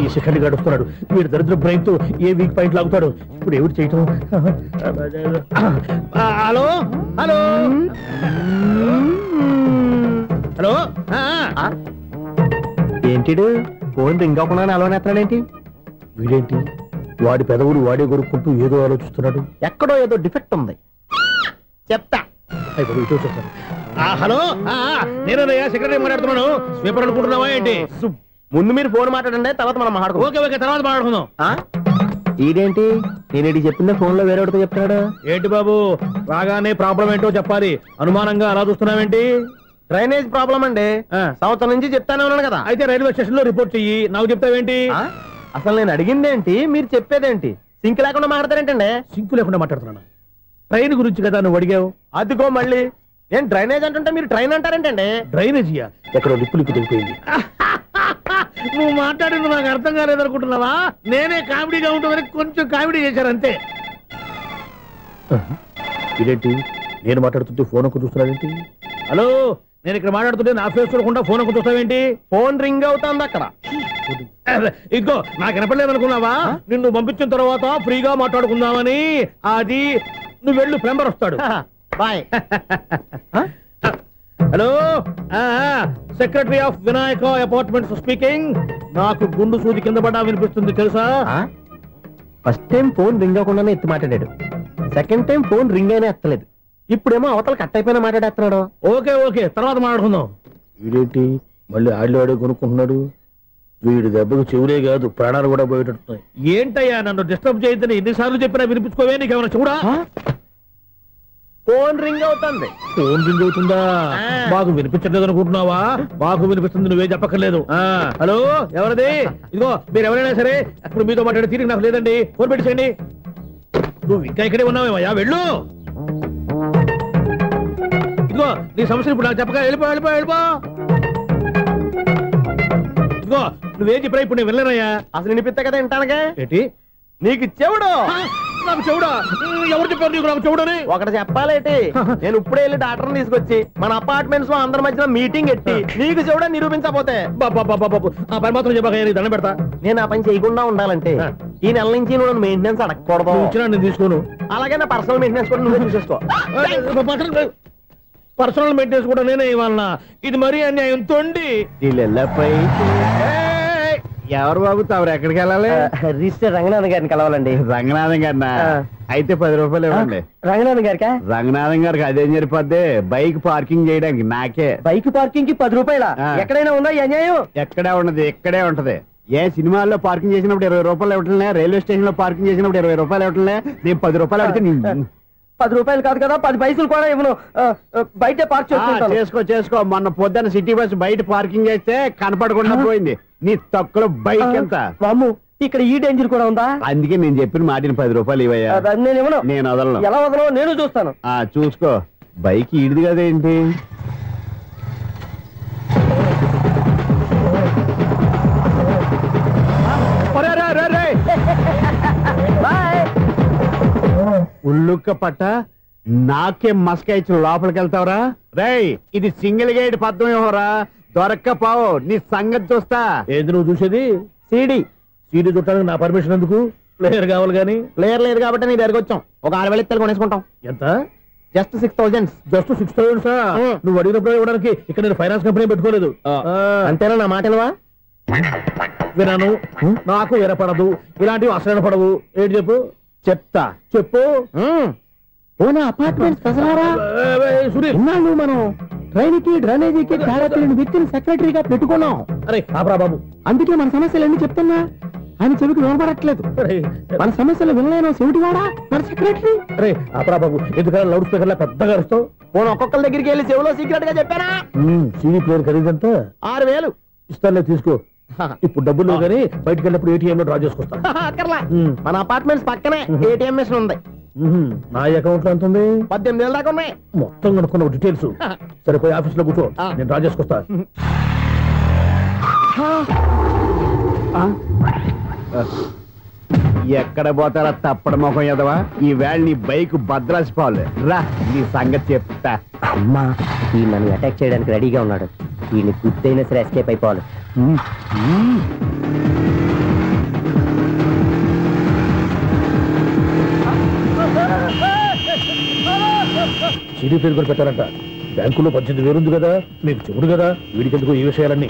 Speaker 12: ఈ సెకండ్ గడుపుతున్నాడు వీడు. దరిద్ర బ్రెయిన్ తో ఏ వీక్ పాయింట్ లాగుతాడు. ఇప్పుడు ఎవరు చేయటం? Hello hello hello.
Speaker 6: ఏంటిడు ఫోన్ రింగ్ అవ్వకుండా అలవనేస్తాడేంటి?
Speaker 12: వీడేంటి వాడి పెదవులు వాడే కొరుక్కుంటూ ఏదో ఆలోచిస్తున్నాడు.
Speaker 6: ఎక్కడో ఏదో డిఫెక్ట్ ఉంది. చెప్తా.
Speaker 12: హలో, నేనయ్యా సెక్రటరీ మాట్లాడుతున్నాను. స్వీపర్ అనుకుంటున్నావా ఏంటి?
Speaker 6: ముందు మీరు ఫోన్ మాట్లాడండి, తర్వాత మనం మాట్లాడుకో.
Speaker 12: ఓకే ఓకే, తర్వాత మాట్లాడుకుందాం.
Speaker 6: ఇదేంటి నేను చెప్పిందే ఫోన్ లో వేరే చెప్తాడు?
Speaker 12: ఏంటి బాబు, రాగానే ప్రాబ్లం ఏంటో చెప్పాలి. అనుమానంగా అలా చూస్తున్నావేంటి?
Speaker 6: డ్రైనేజ్ ప్రాబ్లం అండి. సంవత్సరం నుంచి చెప్తానే ఉన్నాను కదా.
Speaker 12: అయితే రైల్వే స్టేషన్ లో రిపోర్ట్ చెయ్యి. నాకు చెప్తావేంటి?
Speaker 6: అసలు నేను అడిగిందేంటి, మీరు చెప్పేదేంటి? సింక్ లేకుండా మాట్లాడతారేంటండి?
Speaker 12: సింక్ లేకుండా మాట్లాడుతున్నాను. ట్రైన్ గురించి కదా నువ్వు అడిగావు.
Speaker 6: అదిగో మళ్ళీ నేను డ్రైనేజ్ అంటుంటే మీరు ట్రైన్ అంటారేంటండి?
Speaker 12: డ్రైనేజీయా? ఎక్కడో లిప్పు దిగిపోయింది. నువ్వు మాట్లాడింది నాకు అర్థం కాలేదనుకుంటున్నావా? నేనే కామెడీగా ఉంటుందని కొంచెం కామెడీ చేశారు అంతే. ఇదేంటి నేను మాట్లాడుతుంటే ఫోన్ ఒక్క చూస్తున్నావేంటి? హలో, నేను ఇక్కడ మాట్లాడుతుంటే నా ఫేస్ చూడకుండా ఫోన్ ఒక్క చూస్తావేంటి?
Speaker 6: ఫోన్ రింగ్ అవుతుంది అక్కడ.
Speaker 12: ఇదిగో నాకు వినపడలేదనుకున్నావా? నిన్ను పంపించిన తర్వాత ఫ్రీగా మాట్లాడుకుందామని. అది నువ్వు వెళ్ళు, ప్లంబర్ వస్తాడు.
Speaker 6: Bye.
Speaker 12: Hello, secretary of Vinayaka apartments speaking. నాకు గుండు సూది కింద పడ్డా వినిపిస్తుంది తెలుసా?
Speaker 6: ఫస్ట్ టైం ఫోన్ రింగ్ అవ్వకుండానే ఎత్తి మాట్లాడాడు. సెకండ్ టైం ఫోన్ రింగ్ అయినా ఎత్తలేదు. ఇప్పుడేమో అవతల కట్ అయిపోయినా మాట్లాడేస్తున్నాడు.
Speaker 12: ఓకే ఓకే, తర్వాత మాట్లాడుకుందాం. వీడేంటి మళ్ళీ ఆడిలో కొనుక్కుంటున్నాడు? వీడి దెబ్బకు చెవులే కాదు ప్రాణాలు కూడా పోయేటట్టున్నాయి. ఏంటయ్యా నన్ను డిస్టర్బ్ చేయొద్దని ఎన్నిసార్లు చెప్పినా వినిపించుకోవే? నీకేమైనా చూడా?
Speaker 6: ఫోన్ రింగ్ అవుతుంది.
Speaker 12: ఫోన్ రింగ్ అవుతుందా? మాకు వినిపించట్లేదు అనుకుంటున్నావా? మాకు వినిపిస్తుంది, నువ్వే చెప్పక్కర్లేదు. హలో, ఎవరిది? ఇదిగో మీరు ఎవరైనా సరే ఇప్పుడు మీతో మాట్లాడే తీరిక నాకు లేదండి. ఫోన్ పెట్టేసేయండి. నువ్వు ఇంకా ఇక్కడే ఉన్నావేమయ్యా, వెళ్ళు. ఇదిగో నీ సమస్యలు ఇప్పుడు నాకు చెప్పక వెళ్ళిపో వెళ్ళిపో వెళ్ళిపో. ఇదిగో నువ్వేం చెప్పరా ఇప్పుడు నేను వెళ్ళానయ్యా.
Speaker 6: అసలు వినిపిస్తా కదా వింటానగా.
Speaker 12: ఏంటి
Speaker 6: నీకు చెవుడు?
Speaker 12: నాకు చెవుడా? ఎవరు చెప్పారు నీకు నాకు చెవుడని?
Speaker 6: ఒకటి చెప్పాలేటి, నేను ఇప్పుడే వెళ్ళి డాక్టర్ని తీసుకొచ్చి మన అపార్ట్మెంట్స్ లో అందరి మధ్యన మీటింగ్ ఎట్టి నీకు చెవుడా నిరూపించకపోతే
Speaker 12: ఆ పని మాత్రం చెప్పక దండం పెడతా.
Speaker 6: నేను ఆ పని చేయకుండా ఉండాలంటే ఈ నెల నుంచి నువ్వు మెయింటెనెన్స్ అడగకూడదు.
Speaker 12: నేను తీసుకోను.
Speaker 6: అలాగే నా పర్సనల్ మెయింటెనెన్స్ కూడా నువ్వే చూసేసుకో.
Speaker 12: పర్సనల్ మెయింటెనెన్స్ కూడా నేనే ఇవ్వాలన్నా? ఇది మరీ అన్యాయం తోండి.
Speaker 9: ఎవరు బాబు తమరు ఎక్కడికి వెళ్ళాలి?
Speaker 6: రిజిస్టర్ రంగనాథ్ గారిని కలవాలండి.
Speaker 9: రంగనాథం గారినా? అయితే 10 రూపాయలు ఇవ్వండి.
Speaker 6: రంగనాథ్ గారికా?
Speaker 9: రంగనాథం గారికి అదేం సరిపోద్ది? బైక్ పార్కింగ్ చేయడానికి నాకే.
Speaker 6: బైక్ పార్కింగ్ కి 10 రూపాయల? ఎక్కడైనా ఉందా ఈ అన్యాయం?
Speaker 9: ఎక్కడే ఉండదు, ఇక్కడే ఉంటది. ఏ సినిమాల్లో పార్కింగ్ చేసినప్పుడు 20 రూపాయలు ఇవ్వట్లే, రైల్వే స్టేషన్ లో పార్కింగ్ చేసినప్పుడు 20 రూపాయలు ఇవ్వట్లే. నేను 10 రూపాయలు అడిగితే
Speaker 6: 10 రూపాయలు కాదు కదా, 10 పైసలు కూడా ఇవ్వను. బయట పార్క్
Speaker 9: చేసుకో. మొన్న పొద్దున్న సిటీ బస్ బయట పార్కింగ్ చేస్తే కనపడకుండా పోయింది. నీ తక్కువ బైక్ ఎంత?
Speaker 6: ఇక్కడ ఈ డేంజర్ కూడా ఉందా?
Speaker 9: అందుకే నేను చెప్పిన మాటిని 10 రూపాయలు ఇవ్వయ్యా. నేను వదలను.
Speaker 6: ఎలా వదలవు నేను చూస్తాను.
Speaker 9: చూసుకో. బైక్ ఈడిది కదేంటి? ఉల్లుక్క పట్ట నాకే మస్క ఇచ్చిన లోపలికి వెళ్తావరా? రేయ్, ఇది సింగిల్ గేట్ పద్మం ఇవ్వరా? దొరక్కపోవు, నీ సంగతి చూస్తా.
Speaker 12: ఏది నువ్వు చూసేది?
Speaker 6: సీడీ
Speaker 12: చుట్టానికి నా పర్మిషన్ ఎందుకు? ప్లేయర్ కావాలి కానీ.
Speaker 6: ప్లేయర్ లేదు కాబట్టి నీ దగ్గరకు వచ్చాం. ఒక 6,000 ఇత్తలు కొనేసుకుంటాం.
Speaker 12: ఎంత?
Speaker 6: జస్ట్ 6,000.
Speaker 12: జస్ట్ 6,000? నువ్వు అడిగినప్పుడు ఇవ్వడానికి ఇక్కడ నేను ఫైనాన్స్ కంపెనీ పెట్టుకోలేదు.
Speaker 6: అంతేనా? నా మాటలవా?
Speaker 12: వినాను, నాకు వినపడదు. ఇలాంటివి అసలు వినపడవు. ఏంటి చెప్పు?
Speaker 6: చెప్తా.
Speaker 12: చెప్పు.
Speaker 6: అపార్ట్మెంట్ మనం ట్రైన్కి డ్రైనేజీకి తేడా తెలియని వ్యక్తిని సెక్రటరీగా పెట్టుకున్నాం.
Speaker 12: అరే ఆపరా బాబు,
Speaker 6: అందుకే మన సమస్యలు ఎన్ని చెప్తున్నా ఆయన చెవికి వినపడట్లేదు. మన సమస్యలు వినలేను చెవిటివాడా మన సెక్రటరీ.
Speaker 12: అరే ఆపరా బాబు, ఎందుకన్నా లౌడ్ స్పీకర్ లా పెద్దగా అరుస్తావు?
Speaker 6: ఒక్కొక్కరి దగ్గరికి వెళ్ళి చెవిలో సీక్రెట్ గా చెప్పానా?
Speaker 12: CD player ఖరీదంతా
Speaker 6: 6,000.
Speaker 12: ఇస్తానులే, తీసుకో. ఇప్పుడు డబ్బులు లేవు కానీ బయటకు వెళ్ళినప్పుడు ఏటీఎం లో డ్రా చేసుకొస్తా.
Speaker 6: అక్కర్లా, మన అపార్ట్మెంట్స్ పక్కనే ఏటీఎం మిషన్ ఉంది.
Speaker 12: నా అకౌంట్ లో ఎంత ఉంది?
Speaker 6: 18,000 దాకా ఉన్నాయి.
Speaker 12: మొత్తం కనుక్కున్న డీటెయిల్స్. సరిపోయి ఆఫీస్ లో కూర్చో, నేను డ్రా చేసుకొస్తా.
Speaker 9: ఎక్కడ పోతారా తప్పడ మొఖం ఎదవా? ఈ వేళ నీ బైక్ భద్రాసిపోవాలి. రా, నీ సంగతి చెప్తా.
Speaker 6: అమ్మా, ఈ నన్ను అటాక్ చేయడానికి రెడీగా ఉన్నాడు. ఈయన గుద్దైనా సరే ఎస్కేప్ అయిపోవాలి.
Speaker 12: సీడీ పేరు కూడా పెట్టారంట. బ్యాంకులో 18,000 ఉంది కదా, మీకు చెవుడు కదా, వీడికెందుకు ఈ విషయాలన్నీ?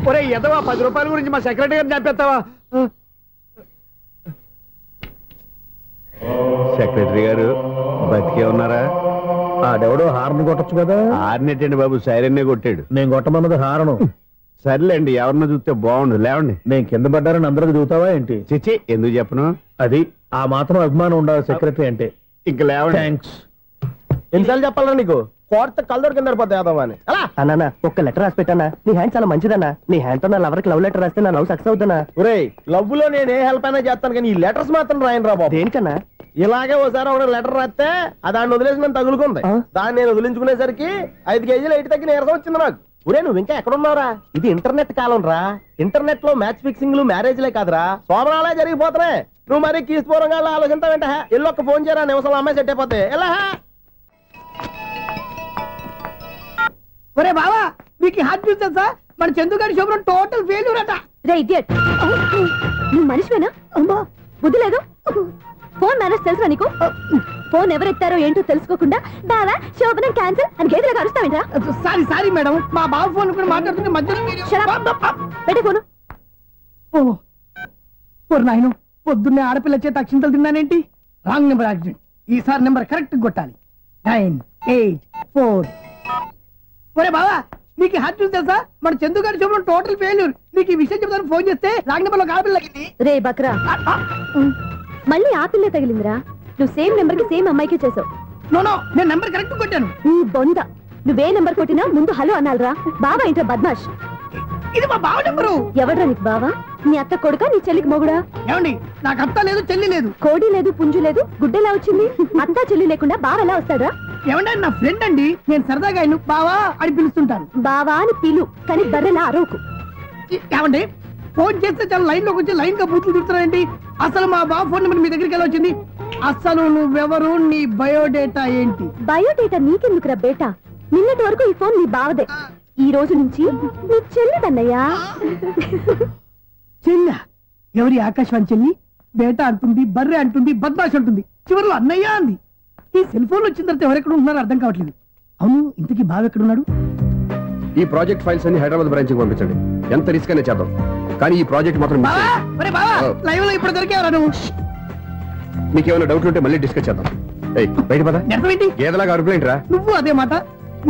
Speaker 9: ఒరే ఎదవా, 10 రూపాయల గురించి మా సెక్రటరీ గారిని చంపేస్తావా? సెక్రటరీ గారు బతికే ఉన్నారా?
Speaker 12: ఆడెవడో హార్న్ కొట్టచ్చు కదా.
Speaker 9: హార్న్ ఏంటండి బాబు, సైరన్నే కొట్టాడు.
Speaker 12: నేను కొట్టమన్నది హారను.
Speaker 9: సర్లేండి, ఎవరన్నా చూస్తే బాగుండు. లేవండి.
Speaker 12: నేను కింద పడ్డారని అందరికి చూతావా ఏంటి?
Speaker 9: చిచ్చి, ఎందుకు చెప్పను?
Speaker 12: అది ఆ మాత్రం అభిమానం ఉండాలి సెక్రటరీ అంటే.
Speaker 9: ఇంకా లేవండి.
Speaker 12: థ్యాంక్స్.
Speaker 6: ఎన్నిసార్లు చెప్పాలా నీకు? పోర్త కలర్ కింద పోతాయి అన్నా ఒక్క లెటర్ రాసి పెట్టానా నీ హ్యాండ్ చాలా మంచిదన్నా నీ హ్యాండ్ తో నా లవర్ కి లవ్ లెటర్ రాస్తే నా లవ్ సక్సెస్ అవుతానా ఒరే లవ్ లో నేను ఏ హెల్ప్ అయినా చేస్తాను కానీ ఈ లెటర్స్ మాత్రం రాయను రా బాబు దేనికన్నా ఇలాగే ఒకసారి ఒక లెటర్ రాస్తే దాన్ని వదిలేసి నన్ను తగులుకుంది దాన్ని నేను వదిలించుకునేసరికి 5 కేజీలు 8 తగ్గి నీరసం వచ్చింది నాకు ఒరే నువ్వు ఇంకా ఎక్కడున్నావురా ఇది ఇంటర్నెట్ కాలం రా ఇంటర్నెట్ లో మ్యాచ్ ఫిక్సింగ్లు మ్యారేజ్లే కాదురా సోమరాలే జరిగిపోతున్నాయి నువ్వు మరి కీస్పూరంగా ఆలోచించావంట ఎల్లొక్క ఫోన్ చేయరా నిమిషంలో అమ్మాయి సెట్ అయిపోతే ఎలా
Speaker 10: ఒరే బావా మీకు హార్ట్ న్యూస్ తెలుసా మన చందుగారి శుభ్రం టోటల్ ఫెయిల్యూర్ అట
Speaker 11: రే ఇడియట్ నువ్వు మనిషివేనా అమ్మా బుద్ధి లేదు ఫోన్ మేనేజ్ తెలుసా నీకు ఫోన్ ఎవరెత్తారో ఏంటో తెలుసుకోకుండా బావా శోభనం క్యాన్సిల్ అని గేదెలకు అరుస్తావేంట్రా
Speaker 10: సారీ సారీ మేడం మా బావ ఫోన్ కూడా మాట్లాడుతుంటే మధ్యలో
Speaker 11: పెట్టే ఫోను
Speaker 10: ఓ నాయను పొద్దున్నే ఆడపిల్ల చేత అక్షింతలు తిన్నానేంటి రాంగ్ నెంబర్ యాక్సిడెంట్ ఈసారి నెంబర్ కరెక్ట్ కొట్టాలి 9 8 4 ఒరే బావా నీకు హార్ట్ న్యూస్ తెలుసా మన చందుగారి శుభ్రం టోటల్ ఫెయిల్యూర్ నీకు ఈ విషయం చెప్తాను ఫోన్ చేస్తే రాంగ్ నెంబర్ లో ఆడపిల్ల తగ్గింది
Speaker 11: రే బక్రా మళ్ళీ ఆ పిల్లే తగిలిందిరా నువ్వు సేమ్ నెంబర్ కి సేమ్ అమ్మాయికి చేసావు
Speaker 10: నో నేను నెంబర్ కరెక్ట్ కొట్టాను
Speaker 11: నీ బొంద నువ్వే నెంబర్ కొట్టినా ముందు హలో అనాలరా బావా ఏంటో బద్మాష్
Speaker 10: ఇది మా బావ నెంబరు
Speaker 11: ఎవడ్రా నీకు బావా నీ అత్త కొడుక నీ చెల్లికి మొగుడా
Speaker 10: ఏమండి నాకు అత్త లేదు చెల్లి లేదు
Speaker 11: కోడి లేదు పుంజు లేదు గుడ్డెలా వచ్చింది అత్త చెల్లి లేకుండా బావ ఎలా వస్తాడా
Speaker 10: ఏమంటే నా ఫ్రెండ్ అండి నేను సరదాగా ఆయన బావా అని పిలుస్తుంటాను
Speaker 11: బావా అని పిలు కానీ బర్రెలా అరవకు
Speaker 10: ఏమండి ఫోన్ చేస్తే చాలా లైన్ లోకి వచ్చి లైన్ గా బూతులు తిడుతున్నాయండి అసలు మా బావ ఫోన్ నెంబర్ మీ దగ్గరికి ఎలా వచ్చింది అసలు నువ్వెవరు నీ బయోడేటా ఏంటి
Speaker 11: బయోడేటా నీకెందుకురా బేటా నిన్నటి వరకు ఈ ఫోన్ నీ బావదే ఈ రోజు నుంచి నీ చెల్లిదన్నయ్యా
Speaker 10: చెల్ల ఎవరి ఆకాశవాణి చెల్లి బేటా అంటుంది బర్రె అంటుంది బద్మాష్ అంటుంది చివరిలో అన్నయ్య అంది ఈ సెల్ ఫోన్ వచ్చిన తర్వాత ఎవరెక్కడ ఉంటున్నారో అర్థం కావట్లేదు అవును ఇంతకీ బావ ఎక్కడున్నాడు
Speaker 15: ఈ ప్రాజెక్ట్ ఫైల్స్ అన్ని హైదరాబాద్ బ్రాంచ్ కి పంపించండి ఎంత రిస్క్ అయినా చేద్దాం కానీ ఈ ప్రాజెక్ట్ మాత్రం
Speaker 10: లైవ్ లో ఇప్పుడు దొరికేవరా నువ్వు
Speaker 15: మీకు ఏమైనా డౌట్లు ఉంటే మళ్ళీ డిస్కస్ చేద్దాం బయట పద గేదలాగా అరుపులేంట్రా
Speaker 10: నువ్వు అదే మాట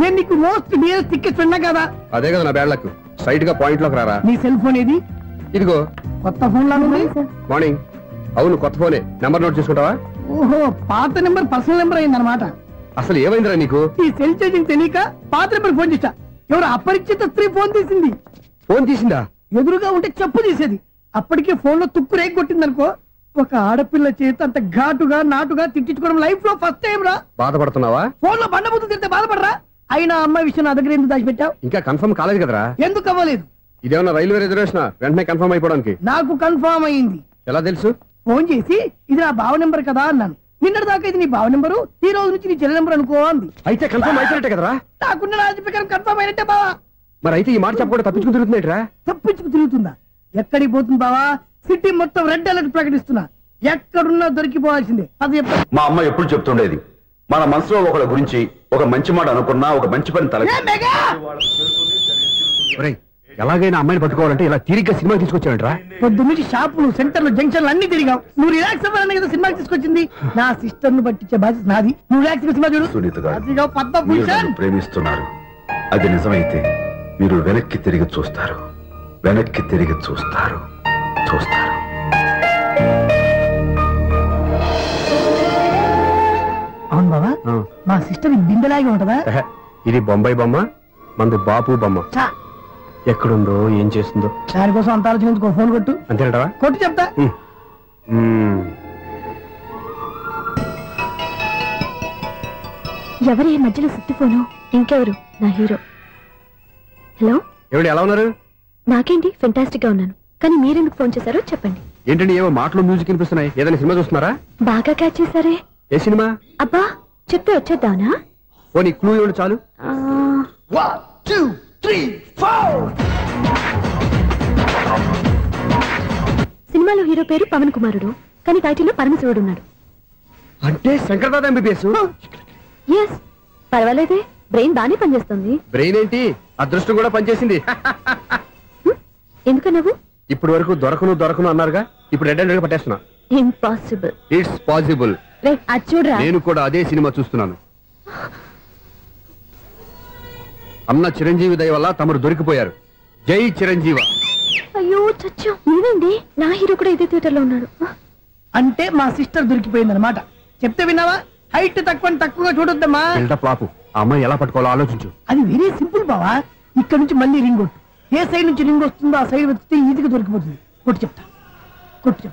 Speaker 10: నేను నీకు మోస్ట్ డియరెస్ట్ టికెట్స్ ఉన్నా కదా
Speaker 15: అదే కదా నా బ్యాడ్ లక్ స్ట్రైట్ గా పాయింట్ లోకి రారా
Speaker 10: నీ సెల్ ఫోన్ ఏది
Speaker 15: ఇదిగో
Speaker 10: కొత్త ఫోన్ లాగా
Speaker 15: మార్నింగ్ అవును కొత్త ఫోనే నెంబర్ నోట్ చేసుకుంటావా
Speaker 10: ఓహో పాత నెంబర్ పర్సనల్ నెంబర్ అయిందన్నమాట
Speaker 15: అసలు ఏమైందిరా నీకు
Speaker 10: ఈ సెల్ చేసింగ్ తెలియక పాత నెంబర్ ఫోన్ చేశా ఎవరు అపరిచిత స్త్రీ ఫోన్ తీసింది
Speaker 15: ఫోన్ తీసిందా
Speaker 10: ఎదురుగా ఉంటే చెప్పు తీసేది అప్పటికే ఫోన్ లో తుక్కు రేగి కొట్టిందనుకో ఒక ఆడపిల్ల చేత అంత ఘాటుగా నాటుగా తిట్టించుకోవడం లైఫ్ లో ఫస్ట్ టైం రా
Speaker 15: బాధపడుతున్నావా
Speaker 10: ఫోన్ లో బండబుద్ధి తింటే బాధపడరా అయినా అమ్మాయి విషయం నా దగ్గర ఎందుకు దాచిపెట్టావు
Speaker 15: ఇంకా కన్ఫర్మ్ కాలేదు కదరా
Speaker 10: ఎందుకు అవ్వలేదు
Speaker 15: ఇదేమన్నా రైల్వే రిజర్వేషన్ వెంటనే కన్ఫర్మ్ అయిపోవడానికి
Speaker 10: నాకు కన్ఫర్మ్ అయింది
Speaker 15: ఎలా తెలుసు
Speaker 10: ఫోన్ చేసి ఇది నా బావ నెంబర్ కదా అన్నాను నిన్నటి దాకా ఇది నీ బావ నెంబరు ఈ రోజు నుంచి నీ చెల్లి నెంబర్ అనుకో అంది
Speaker 15: అయితే కన్ఫర్మ్ అయిపోయినట్టే కదరా
Speaker 10: నాకున్న రాజు ప్రకారం కన్ఫర్మ్ అయినట్టే బావా
Speaker 15: మరి అయితే ఈ మాట చెప్పకుండా తప్పించుకుని తిరుగుతున్నాయిట్రా
Speaker 10: తప్పించుకు తిరుగుతుందా ఎక్కడికి పోతుంది బావా సిటీ మొత్తం రెడ్ అలర్ట్ ప్రకటిస్తున్నా ఎక్కడున్నా దొరికిపోవాల్సిందే అది
Speaker 19: మా అమ్మ ఎప్పుడు చెప్తుండేది మన మనసులో ఒకళ్ళ గురించి ఒక మంచి మాట అనుకున్నా ఒక మంచి పని తల
Speaker 15: ఎలాగైనా అమ్మాయిని పట్టుకోవాలంటే ఇలా తీరిగ్గా సినిమా తీసుకొచ్చాడంట్రా
Speaker 10: పొద్దు నుంచి షాపులు సెంటర్లు జంక్షన్లు అన్ని తిరిగావు నువ్వు రిలాక్స్ అవ్వాలని కదా సినిమాకి తీసుకొచ్చింది నా సిస్టర్ ను పట్టించే బాధ్యత నాది నువ్వు రిలాక్స్ సినిమా చూడు
Speaker 19: సునీత గారు
Speaker 10: అదిగో పద్మభూషణ్
Speaker 19: ప్రేమిస్తున్నారు అది నిజమైతే మీరు వెనక్కి తిరిగి చూస్తారు వెనక్కి తిరిగి చూస్తారు చూస్తారు
Speaker 10: అవును బాబా మా సిస్టర్ బిందెలాగే ఉంటదా
Speaker 15: ఇది బొంబాయి బొమ్మ మంది బాపు బొమ్మ ఎక్కడుందో ఏం చేస్తుందో
Speaker 10: దానికోసం అంత ఆలోచించుకో ఫోన్ కొట్టు
Speaker 15: అంతేనటవా
Speaker 10: కొట్టు చెప్తా
Speaker 11: ఎవరి మధ్యలో సుత్తి ఫోను ఇంకెవరు నా హీరో హలో
Speaker 15: ఎవరు ఎలా ఉన్నారు
Speaker 11: నాకేంటి ఫెంటాస్టిక్ గా ఉన్నాను కానీ మీరెందుకు ఫోన్ చేశారో చెప్పండి
Speaker 15: ఏంటండి ఏవో మాటలు మ్యూజిక్ వినిపిస్తున్నాయి ఏదైనా సినిమా చూస్తున్నారా
Speaker 11: బాగా క్యాచ్ చేశారే
Speaker 15: ఏ సినిమా
Speaker 11: అబ్బా చెప్తే వచ్చేద్దానా
Speaker 15: ఓ నీ క్లూ ఇవ్వండి చాలు
Speaker 10: 1 2 3 4
Speaker 11: సినిమాలో హీరో పేరు పవన్ కుమారుడు కానీ టైటిల్లో పరమశివుడు ఉన్నాడు
Speaker 15: అంటే శంకర్దాదా ఎంబీబీఎస్
Speaker 11: ఎస్ పర్వాలేదే బ్రెయిన్ బానే పనిచేస్తుంది
Speaker 15: బ్రెయిన్ ఏంటి అదృష్టం కూడా పనిచేసింది
Speaker 11: ఎందుకన్నావు
Speaker 15: ఇప్పటి వరకు దొరకను అన్నారుగా ఇప్పుడు రెడ్ హ్యాండెడ్ గా పట్టేస్తున్నా
Speaker 11: ఇంపాసిబుల్
Speaker 15: ఇట్స్ పాసిబుల్
Speaker 11: అది చూడరా
Speaker 15: నేను కూడా అదే సినిమా చూస్తున్నాను అన్న చిరంజీవి దయ వల్ల తమరు దొరికిపోయారు జై చిరంజీవ
Speaker 11: అయ్యో చచ్చో నీవేంటి నా హీరో కూడా ఇదే థియేటర్ లో ఉన్నాడు
Speaker 10: అంటే మా సిస్టర్ దొరికిపోయింది అనమాట చెప్తే విన్నావా హైట్ తక్కువగా చూడొద్దమ్మా.
Speaker 15: పాపు ఆ అమ్మాయి ఎలా పట్టుకోవాలో ఆలోచించు.
Speaker 10: అది వెరీ సింపుల్ బావా. ఇక్కడ నుంచి మళ్ళీ రింగ్ కొట్టు. ఏ సైడ్ నుంచి రింగ్ వస్తుందో ఆ సైడ్ వెతికితే ఈజీగా దొరికిపోతుంది. కొట్టు చెప్తా. కొట్టు.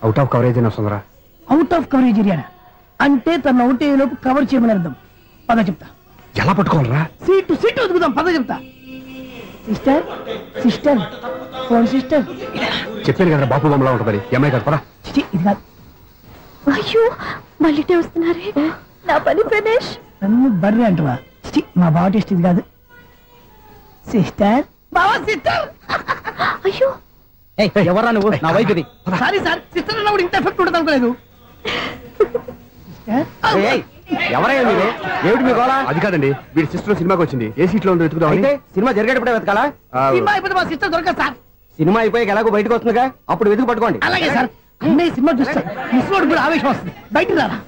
Speaker 15: అవుట్ ఆఫ్ కవరేజ్ అని వస్తుందిరా.
Speaker 10: అవుట్ ఆఫ్ కవరేజ్ ఏరియా అంటే తన అవుట్ అయ్యే లోపు కవర్ చేయమని అర్థం. పద చెప్తా.
Speaker 15: ఎలా పట్టుకోవాలరా?
Speaker 10: సీటు వెతుకుదాం. పద చెప్తా. Sister phone sister.
Speaker 15: చెప్పాను కదా బాపు బొమ్మలా ఉంటుంది. అమ్మాయి కదా పరా.
Speaker 10: ఇది కాదు.
Speaker 11: అయ్యో మళ్ళీ వస్తున్నారే. నా పని ఫినిష్.
Speaker 10: నన్ను బర్రె అంటవా? మా బావ టేస్ట్ ఇది కాదు. సిస్టర్ బావా సిస్టర్.
Speaker 11: అయ్యో
Speaker 18: ఎవరా నువ్వు? నా వైపు ఇది.
Speaker 10: సారీ సార్, సిస్టర్ అన్నప్పుడు ఇంత ఎఫెక్ట్ ఉండదు అనుకోలేదు.
Speaker 15: ఎవరైనా మీరు? ఏమిటి మీ గోళ? అది కాదండి, వీడి సిస్టర్ సినిమాకి వచ్చింది. ఏ సీట్ లో ఉందో వెతుకుదాం. అయితే సినిమా జరిగేటప్పుడే వెతకాలా?
Speaker 10: సినిమా అయిపోతే మా సిస్టర్ దొరకదు సార్.
Speaker 15: సినిమా అయిపోయాక ఎలాగో బయటకు వస్తుందిగా, అప్పుడు వెతుకు పట్టుకోండి.
Speaker 10: అలాగే సార్. అన్నయ్య సినిమా చూస్తారు, మిస్వాడు కూడా ఆవేశం వస్తుంది. బయట రారా.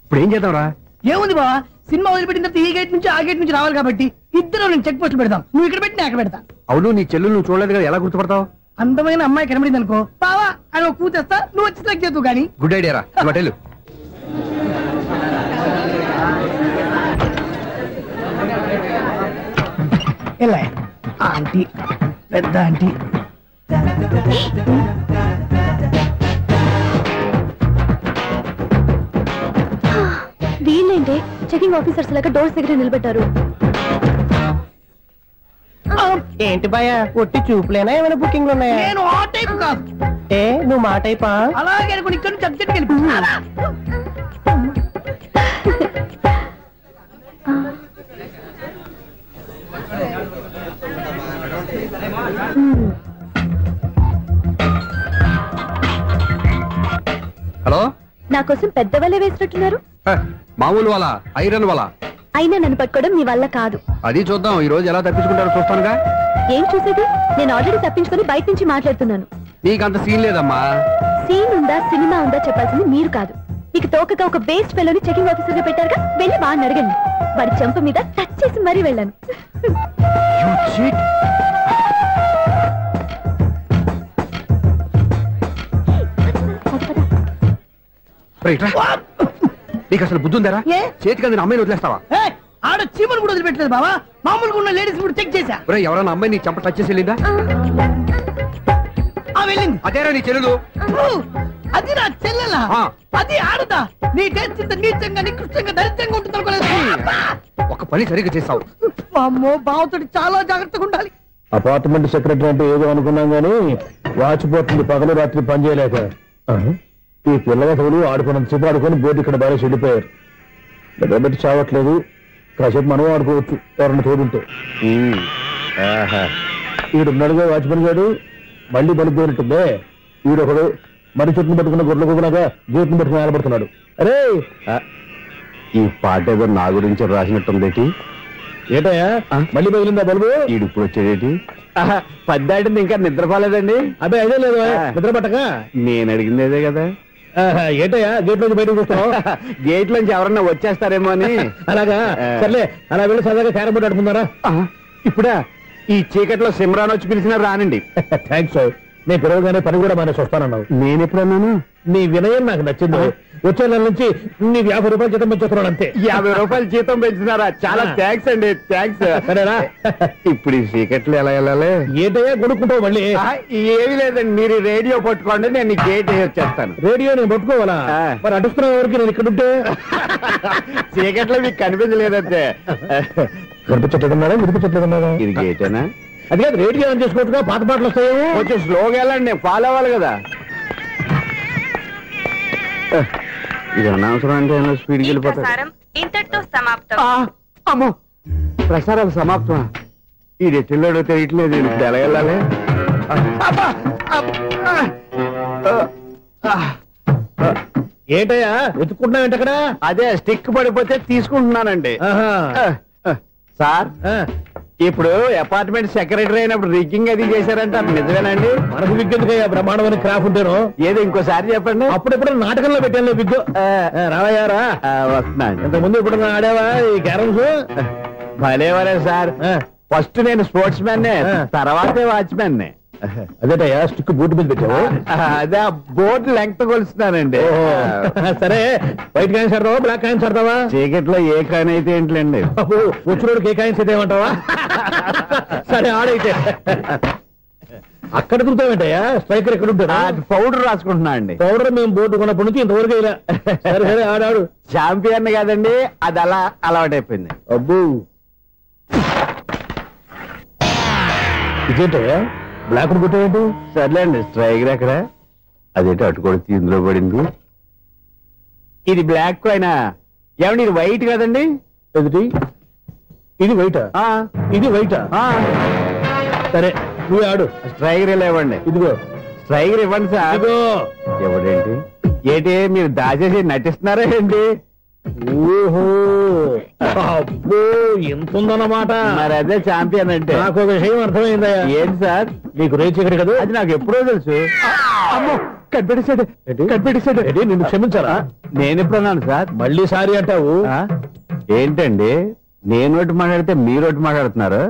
Speaker 15: ఇప్పుడు ఏం చేద్దాం రా?
Speaker 10: ఏముంది బావా, సినిమా వదిలిపెట్టిన తర్వాత ఈ గేట్ నుంచి ఆ గేట్ నుంచి రావాలి కాబట్టి ఇద్దరు నేను చెక్ పోస్టులు పెడతాం. నువ్వు ఇక్కడ పెట్టి నేను అక్కడ పెడతా.
Speaker 15: అవును, నీ చెల్లు నువ్వు చూడలేదు కదా, ఎలా గుర్తుపడతావు?
Speaker 10: అందమైన అమ్మాయి కనబడింది అనుకో బావా అని ఒక కూతేస్తా, నువ్వు వచ్చి సెలెక్ట్ చేద్దు. కానీ
Speaker 15: గుడ్ ఐడియా రా. హోటల్
Speaker 10: ఎలా ఆంటీ, పెద్ద ఆంటీ.
Speaker 11: వీళ్ళేంటే చెకింగ్ ఆఫీసర్స్ లాగా డోర్స్ దగ్గర నిలబెట్టారు.
Speaker 13: ఏంటి భయ, ఒట్టి చూపులేనా ఏమైనా బుకింగ్లు ఉన్నాయా?
Speaker 10: నేను ఆ టైప్ కాదు.
Speaker 13: నువ్వు మా టైపా?
Speaker 10: అలాగే అనుకుని ఇక్కడ నుంచి అర్జెంట్కి వెళ్ళిపోతున్నా.
Speaker 15: హలో,
Speaker 11: నా కోసం పెద్ద వలే వేసినట్టున్నారు.
Speaker 15: మామూలు వాళ్ళ ఐరన్ వాళ్ళ.
Speaker 11: అయినా నన్ను పట్టుకోవడం మీ వల్ల కాదు.
Speaker 15: అది చూద్దాం, ఈ రోజు ఎలా తప్పించుకుంటారో చూస్తానుగా.
Speaker 11: ఏం చూసేది? నేను ఆల్రెడీ తప్పించుకొని బయట నుంచి మాట్లాడుతున్నాను.
Speaker 15: నీకంత సీన్ లేదమ్మా.
Speaker 11: సీన్ ఉందా సినిమా ఉందా చెప్పాల్సింది మీరు కాదు. మీకు తోకగా ఒక బేస్ట్ ఫెలోని చెకింగ్ ఆఫీసర్ గా పెట్టారుగా, వెళ్ళి వాడిని అడగండి. వాడి చెంప మీద టచ్ చేసి మరీ వెళ్ళాను.
Speaker 15: నీకు అసలు బుద్ధి ఉందారా? చేతికి అందిన అమ్మాయిని వదిలేస్తావా?
Speaker 10: ఆడ చీమలు కూడా వదిలిపెట్టలేదు బావా. మామూలుగా ఉన్న లేడీస్ కూడా చెక్ చేశా.
Speaker 15: ఎవరైనా అమ్మాయి నీ చెంప టచ్ చేసి వెళ్ళిందా?
Speaker 10: వెళ్ళింది.
Speaker 15: అదేరా నీ చెల్లెలు?
Speaker 10: అది నా చెల్లెలా? అది ఆడదా? నీ టేస్ట్ ఇంత నీచంగా నికృష్టంగా దరిద్రంగా ఉంటుంది అనుకోలేదు.
Speaker 15: ఒక పని సరిగ్గా చేస్తావు.
Speaker 10: అమ్మో, బావతోటి చాలా జాగ్రత్తగా ఉండాలి.
Speaker 12: అపార్ట్మెంట్ సెక్రటరీ అంటే ఏదో అనుకున్నాం గానీ వాచిపోతుంది పగలు రాత్రి పని చేయలేక. ఈ పిల్లగతులు ఆడుకున్నంత సేపు ఆడుకొని బోర్డు ఇక్కడ బాగా చెడిపోయారు. నిద్రబెట్టి చావట్లేదు. కాసేపు మనం ఆడుకోవచ్చు ఎవరన్నా తోడుంటే. ఈడున్నాడుగా వాచ్మెన్ గారు, మళ్ళీ బలికి పోయినట్టుందే. ఈడొకడు మరి చెట్టును పట్టుకున్న గొడ్ల కుక్కలాగా గేట్ను పట్టుకుని నిలబడుతున్నాడు. అరే,
Speaker 15: ఈ పాట ఏదో నా గురించి రాసినట్టుందేటి.
Speaker 12: ఏటయ్యా మళ్ళీ పగిలిందా బల్బు?
Speaker 15: ఈడు ఇప్పుడు వచ్చేదేటి? పద్దాటింది ఇంకా నిద్రపోలేదండి.
Speaker 12: అదే అదే లేదు నిద్ర పట్టక.
Speaker 15: నేను అడిగింది అదే కదా.
Speaker 12: ఏటయ్యా గేట్ నుంచి బయటకు చూస్తావు?
Speaker 15: గేట్ నుంచి ఎవరన్నా వచ్చేస్తారేమో అని.
Speaker 12: అలాగా, సర్లే అలా వెళ్ళి సరదాగా క్యారం బోర్డు ఆడుకుందారా?
Speaker 15: ఇప్పుడా? ఈ చీకట్లో సిమ్రాన్ వచ్చి పిలిచినా రానండి.
Speaker 12: థ్యాంక్స్. నేను పిలవగానే పని కూడా మానేసి వస్తానన్నావు.
Speaker 15: నేను ఎప్పుడన్నాను?
Speaker 12: నీ వినయం నాకు నచ్చింది. వచ్చే నెల నుంచి నీ 50 రూపాయలు జీతం పెంచుతున్నాను అంతే.
Speaker 15: 50 రూపాయలు జీతం పెంచుతున్నారా? చాలా థ్యాంక్స్ అండి. థ్యాంక్స్.
Speaker 12: సరేనా?
Speaker 15: ఇప్పుడు ఈ చీకట్లు ఎలా వెళ్ళాలి?
Speaker 12: ఏంటయ్యా కొనుక్కుంటావు మళ్ళీ?
Speaker 15: ఏమీ లేదండి, మీరు రేడియో పట్టుకోండి, నేను గేట్ వచ్చేస్తాను.
Speaker 12: రేడియో నేను పట్టుకోవాలా? మరి అడుస్తున్న వరకు నేను ఇక్కడ ఉంటే
Speaker 15: చీకట్లో మీకు కనిపించలేదంటే.
Speaker 12: కనిపించట్లేదన్నారా? వినిపించట్లేదన్నారా?
Speaker 15: ఇది గేటేనా?
Speaker 12: అది కాదు, రేడియో ఆన్ చేసుకోవచ్చుగా, పాత పాటలు వస్తాయేమో.
Speaker 15: కొంచెం స్లోగా వెళ్ళండి, నేను ఫాలో అవ్వాలి కదా. ఇది అనవసరం అంటే స్పీడ్కి వెళ్ళిపోతాడు.
Speaker 20: ఇంతటితో సమాప్తం.
Speaker 15: అమ్మో, ప్రసారాలు సమాప్తం. ఇది ఎట్టిల్లాడో తెలియట్లేదు. ఇప్పుడు ఎలా వెళ్ళాలి?
Speaker 12: ఏంటయ్యా వెతుక్కుంటున్నావు ఏంటి అక్కడ?
Speaker 15: అదే స్టిక్ పడిపోతే తీసుకుంటున్నానండి. సార్, ఇప్పుడు అపార్ట్మెంట్ సెక్రటరీ అయినప్పుడు రిగ్గింగ్ అది చేశారంటే అది నిజమేనండి?
Speaker 12: మనకు విగ్గు ఎందుకయ్యా, బ్రహ్మాండమైన క్రాఫ్ ఉంటాను.
Speaker 15: ఏదో ఇంకోసారి చెప్పండి.
Speaker 12: అప్పుడెప్పుడు నాటకంలో పెట్టాను విగ్గు. రావయ్యారా?
Speaker 15: వస్తున్నాను.
Speaker 12: ఇంతకుముందు ఇప్పుడు ఆడావా ఈ క్యారమ్స్?
Speaker 15: భలేవరే సార్. ఫస్ట్ నేను స్పోర్ట్స్ మ్యాన్, తర్వాతే వాచ్మెన్.
Speaker 12: అదేటయ్యా స్టిక్ బూట్ మీద పెట్టావు?
Speaker 9: అదే బోర్డు లెంగ్త్ కొలుస్తున్నానండి.
Speaker 12: సరే వైట్ కాయిన్స్ ఆడతావా బ్లాక్ కాయిన్స్ ఆడతావా?
Speaker 9: చీకట్లో ఏ కాయిన్ అయితే ఏంటండి,
Speaker 12: వచ్చినోడికి ఏ కాయిన్స్ అయితే ఏమంటావా? సరే ఆడైతే. అక్కడ తిరుగుతావేంటయ్యా? స్ట్రైకర్ ఎక్కడ ఉంటాడా?
Speaker 9: పౌడర్ రాసుకుంటున్నా అండి.
Speaker 12: పౌడర్ మేము బోర్డు కొన్నప్పటి నుంచి ఇంతవరకు ఇలా. సరే సరే ఆడాడు.
Speaker 9: ఛాంపియన్ కాదండి, అది అలా అలవాటైపోయింది.
Speaker 12: అబ్బు ఇదేంటయ్యా బ్లాక్ కొట్టావేంటి?
Speaker 9: సర్లేండి, స్ట్రైకర్ ఎక్కడ? అదేంటి అటుకొడితే ఇందులో పడింది. ఇది బ్లాక్ కాయినా? ఏమండి ఇది వైట్ కదండి?
Speaker 12: ఎదుటి ఇది వైటా? ఇది వైటా? సరే నువ్వు ఆడు.
Speaker 9: స్ట్రైకర్ ఇలా ఇవ్వండి.
Speaker 12: ఇదిగో
Speaker 9: స్ట్రైకర్ ఇవ్వండి సార్.
Speaker 12: ఇదిగో.
Speaker 9: ఎవడేంటి ఏంటి మీరు దాచేసి నటిస్తున్నారా ఏంటి?
Speaker 12: ఓహో అబ్బో ఎంత ఉందన్నమాట.
Speaker 9: మరి అదే ఛాంపియన్ అంటే.
Speaker 12: నాకు ఒక విషయం అర్థమైందయ్యా.
Speaker 9: ఏంటి సార్?
Speaker 12: నీకు రేచి ఇక్కడ కదా?
Speaker 9: అది నాకు ఎప్పుడో తెలుసు. అమ్మో కనిపెట్టేసాడు, కనిపెట్టేసాడు.
Speaker 12: నిన్ను క్షమించారా?
Speaker 9: నేను ఎప్పుడన్నాను సార్?
Speaker 12: మళ్ళీ సారీ అంటావు?
Speaker 9: ఏంటండి నేను ఒకటి మాట్లాడితే మీరు ఒకటి మాట్లాడుతున్నారు?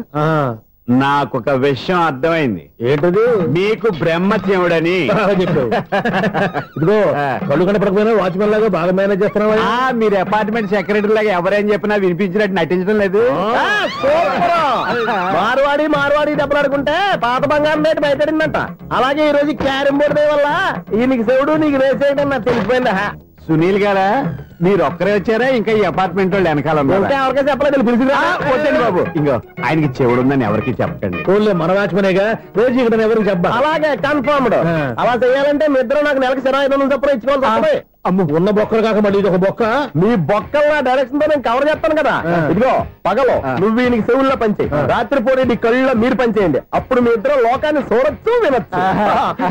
Speaker 9: నాకు ఒక విషయం అర్థమైంది.
Speaker 12: ఏంటది?
Speaker 9: మీకు బ్రహ్మత్యముడని
Speaker 12: చెప్పావు. ఇదిగో కళ్ళు కనపడకపోయినా వాచ్మెన్ లాగా బాగా మేనేజ్ చేస్తున్నావా?
Speaker 9: మీరు అపార్ట్మెంట్ సెక్రటరీ లాగా ఎవరేం చెప్పినా వినిపించినట్టు నటించడం లేదు.
Speaker 12: మార్వాడి దెబ్బలాడుకుంటే పాత బంగారం రేటు బయటడిందంట. అలాగే ఈ రోజు క్యారం బోర్డు వల్ల ఈయనకి శివుడు నీకు రేసేయడం నాకు తెలిసిపోయిందా?
Speaker 9: సునీల్ గారా మీరు ఒక్కరే వచ్చారా? ఇంకా ఈ అపార్ట్మెంట్ వాళ్ళు వెనకాల
Speaker 12: ఎవరికీ చెప్పలేదు, పిలిచిరా.
Speaker 9: వచ్చండి బాబు. ఇంకో ఆయనకి చెవుడుందని ఎవరికి చెప్పకండి.
Speaker 12: మన వాచ్మనేగా రోజు ఇక్కడ ఎవరికి చెప్పాలి. అలాగే కన్ఫర్మ్డ్. అలా చేయాలంటే మీ ఇద్దరు నాకు నెలకు 25,000 చొప్పున ఇచ్చుకోవాలి. అమ్మ ఉన్న బొక్కలు కాక మళ్ళీ ఇది ఒక బొక్క. మీ బొక్కల డైరెక్షన్ తో నేను కవర్ చేస్తాను కదా. ఇదిగో పగలో నువ్వు ఈయనకి చెవుల్లో పనిచేయి, రాత్రిపూట నీ కళ్ళలో మీరు పనిచేయండి. అప్పుడు మీ ఇద్దరు లోకాన్ని చూడొచ్చు వినొచ్చు.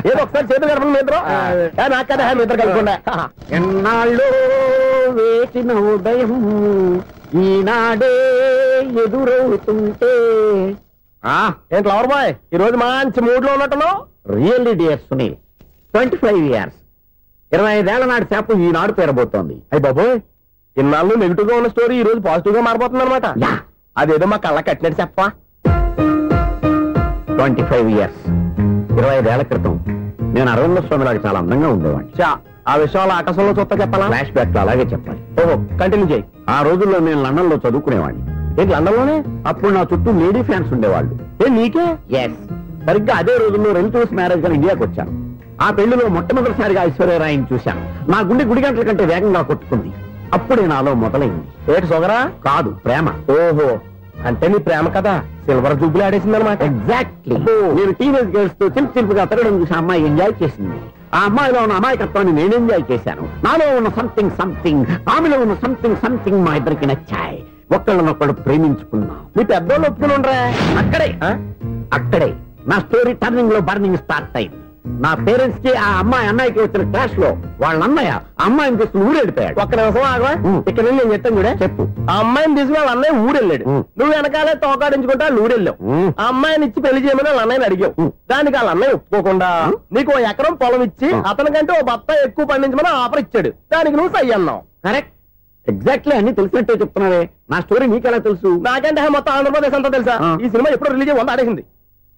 Speaker 12: ఏదో ఒకసారి చేతులు కలపండి మీ ఇద్దరు. నాకు కదా మీ ఇద్దరు కలపకుండా.
Speaker 9: ఎన్నాళ్ళు వేసిన ఉదయం ఈనాడే ఎదురవుతుంటే.
Speaker 12: ఏంటి లవర్ బాయ్ ఈ రోజు మంచి మూడ్ లో ఉన్నట్టున్నావు?
Speaker 9: రియల్లీ డియర్ సునీల్, 25 years 25 ఏళ్ల నాటి చేప ఈనాడు పేరబోతోంది.
Speaker 12: అయ్యి బాబోయ్, ఇన్నాళ్ళు నెగిటివ్ గా ఉన్న స్టోరీ ఈ రోజు పాజిటివ్ గా మారిపోతుంది అనమాట. అదేదో మా కళ్ళ కట్టినట్టు చెప్పా.
Speaker 9: 25 years 25 ఏళ్ల క్రితం నేను అరవింద స్వామి లాగా చాలా అందంగా ఉండేవాడిని.
Speaker 12: ఆ విషయాలు ఆకాశంలో చూస్తా చెప్పాలా?
Speaker 9: ఫ్లాష్ బ్యాక్ లో అలాగే చెప్పాలి.
Speaker 12: ఓహో కంటిన్యూ చేయి.
Speaker 9: ఆ రోజుల్లో నేను లండన్ లో చదువుకునేవాడిని.
Speaker 12: ఏంటి లండన్ లోనే?
Speaker 9: అప్పుడు నా చుట్టూ లేడీ ఫ్యాన్స్ ఉండేవాళ్ళు.
Speaker 12: నీకే?
Speaker 9: ఎస్. సరిగ్గా అదే రోజుల్లో రిలేటివ్స్ మ్యారేజ్ గా ఇండియాకి వచ్చాను. ఆ పెళ్లిలో మొట్టమొదటిసారిగా ఐశ్వర్యరాయని చూశాను. నా గుండె గుడి గంటల కంటే వేగంగా కొట్టుకుంది. అప్పుడే నాలో మొదలైంది.
Speaker 12: ఏటి సొగరా?
Speaker 9: కాదు, ప్రేమ.
Speaker 12: ఓహో అంటే నీ ప్రేమ కదా సిల్వర్ జూబులు ఆడేసింది అనమాట.
Speaker 9: ఎగ్జాక్ట్లీ. నేను టీనేజ్ గర్ల్స్ తో చిలుపుగా తిరగడం చూసి అమ్మాయి ఎంజాయ్ చేసింది. ఆ అమ్మాయిలో ఉన్న అమాయకత్వాన్ని నేను ఎంజాయ్ చేశాను. నాలో ఉన్న సంథింగ్ ఆమెలో ఉన్న సంథింగ్ మా ఇద్దరికి నచ్చాయి. ఒక్కళ్ళనొక్కడు ప్రేమించుకున్నాం.
Speaker 12: మీ పెద్దోళ్ళు ఒప్పుకుని ఉండరా?
Speaker 9: అక్కడే నా స్టోరీ టర్నింగ్ లో బర్నింగ్ స్టార్ట్ అయింది. నా పేరెంట్స్ కి ఆ అమ్మాయి అన్నయ్యకి వచ్చిన క్లాష్ లో వాళ్ళ అన్నయ్య అమ్మాయిని తీసుకుని ఊరెళ్ళిపోయాడు.
Speaker 12: ఒక్క నిమిషం ఆగవా? ఇక్కడ నేను చెప్తాను కూడా.
Speaker 9: చెప్పు.
Speaker 12: ఆ అమ్మాయిని తీసుకుని వాళ్ళ అన్నయ్య ఊరెళ్ళాడు. నువ్వు వెనకాలే తోకాడించుకుంటా ఊరెళ్ళావు. ఆ అమ్మాయిని ఇచ్చి పెళ్లి చేయమని వాళ్ళ అన్నయ్యని అడిగావు. దానికి వాళ్ళ అన్నయ్య ఒప్పుకోకుండా నీకు 1 ఎకరం పొలం ఇచ్చి అతనికంటే 1 బత్త ఎక్కువ పండించమని ఆఫర్ ఇచ్చాడు. దానికి నువ్వు సై అన్నావు.
Speaker 9: కరెక్ట్. ఎగ్జాక్ట్లీ అన్ని తెలిసినట్టే చెప్తున్నావే. నా స్టోరీ నీకెలా తెలుసు?
Speaker 12: నాకంటే మొత్తం ఆంధ్రప్రదేశ్ అంతా తెలుసా? ఈ సినిమా ఎప్పుడు రిలీజ్ 100 ఆడేసింది.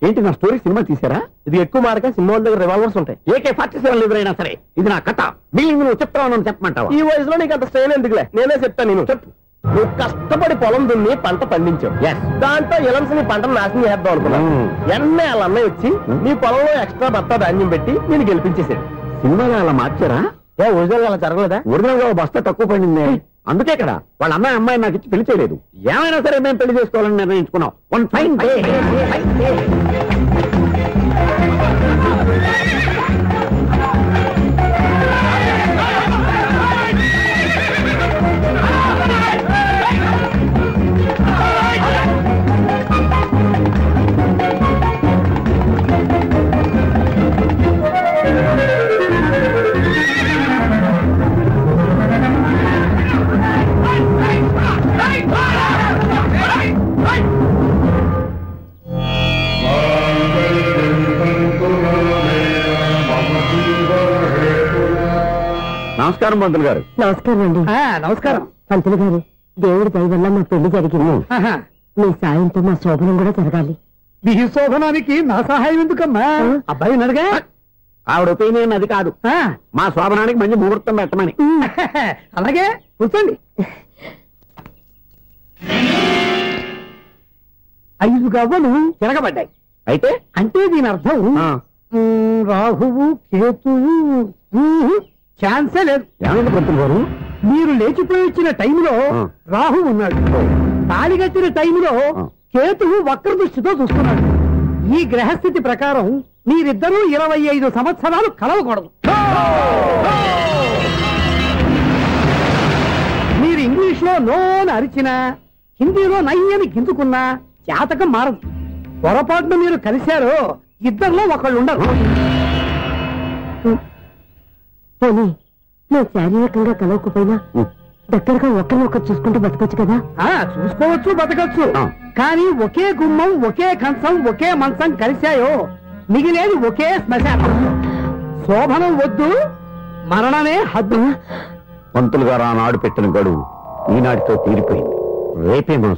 Speaker 9: ఏంటి నా స్టోరీ సినిమా తీసారా?
Speaker 12: ఇది ఎక్కువ మార్క సినిమా దగ్గర రివాల్వర్స్ ఉంటాయి.
Speaker 9: AK-47 ఎదురైనా సరే ఇది నా కథ. మిగిలింది నువ్వు చెప్తావు చెప్పమంటావా?
Speaker 12: ఈ వయసులో నీకు అంత స్ట్రెయిన్ ఎందుకులే, నేనే చెప్తాను. నేను చెప్పు. నువ్వు కష్టపడి పొలం దున్ని పంట పండించావు. దాంతో ఇలమ్స్ నీ పంటను నాశనం చేద్దాం అనుకున్నావు. ఎన్నే వాళ్ళ అన్నయ్య వచ్చి నీ పొలంలో ఎక్స్ట్రా బత్తా ధాన్యం పెట్టి నేను గెలిపించేసాడు.
Speaker 9: సినిమాలో అలా మార్చారా?
Speaker 12: ఒరిజినల్ అలా జరగలేదా?
Speaker 9: ఒరిజినల్ గా బస్తా తక్కువ పడింది. అందుకే కదా వాళ్ళ అమ్మాయి నాకు ఇచ్చి పెళ్లి చేయలేదు. ఏమైనా సరే మేము పెళ్లి చేసుకోవాలని నిర్ణయించుకున్నాం. One fine day. నమస్కారం పంతులు గారు.
Speaker 14: నమస్కారం అండి.
Speaker 10: నమస్కారం
Speaker 14: పంతులు గారు. దేవుడి దయ వల్ల మా పెళ్లి జరిగింది. మీ సాయంతో మా శోభనం కూడా జరగాలి.
Speaker 10: మీ శోభనానికి నా సహాయం ఎందుకమ్మా? అబ్బాయి అడగా
Speaker 6: ఆవిడ ఒపీనియన్ అది కాదు, మా శోభనానికి మంచి ముహూర్తం పెట్టమని.
Speaker 10: అలాగే కూర్చోండి. 5 గవ్వలు తిరగబడ్డాయి.
Speaker 6: అయితే
Speaker 10: అంటే దీని అర్థం రాహువు కేతువు ఛాన్సే లేదు.
Speaker 6: ఏమైంది పంతులు గారు?
Speaker 10: మీరు లేచిపోయి వచ్చిన టైంలో రాహు ఉన్నాడు, తాళిగట్టిన టైంలో కేతువు వక్ర దృష్టితో చూస్తున్నాడు. ఈ గ్రహస్థితి ప్రకారం మీరిద్దరూ 25 సంవత్సరాలు కలవకూడదు. మీరు ఇంగ్లీష్ లో నోని అరిచినా, హిందీలో నయ్యని గింజుకున్నా జాతకం మారదు. పొరపాటున మీరు కలిశారో ఇద్దరిలో ఒకళ్ళు ఉండరు.
Speaker 14: పోనీ నువ్వు శారీరకంగా కలవకపోయినా దగ్గరగా ఒకరినొకరు చూసుకుంటూ బతకొచ్చు కదా?
Speaker 10: చూసుకోవచ్చు, బతకచ్చు. కానీ ఒకే గుమ్మం, ఒకే కంచం, ఒకే మంచం కలిశాయో మిగిలేది ఒకే శ్మశానం. శోభనం వద్దు, మరణమే హద్దు.
Speaker 6: పంతులు గారు ఆనాడు పెట్టిన గడువు ఈనాటితో తీరిపోయింది. రేపే మన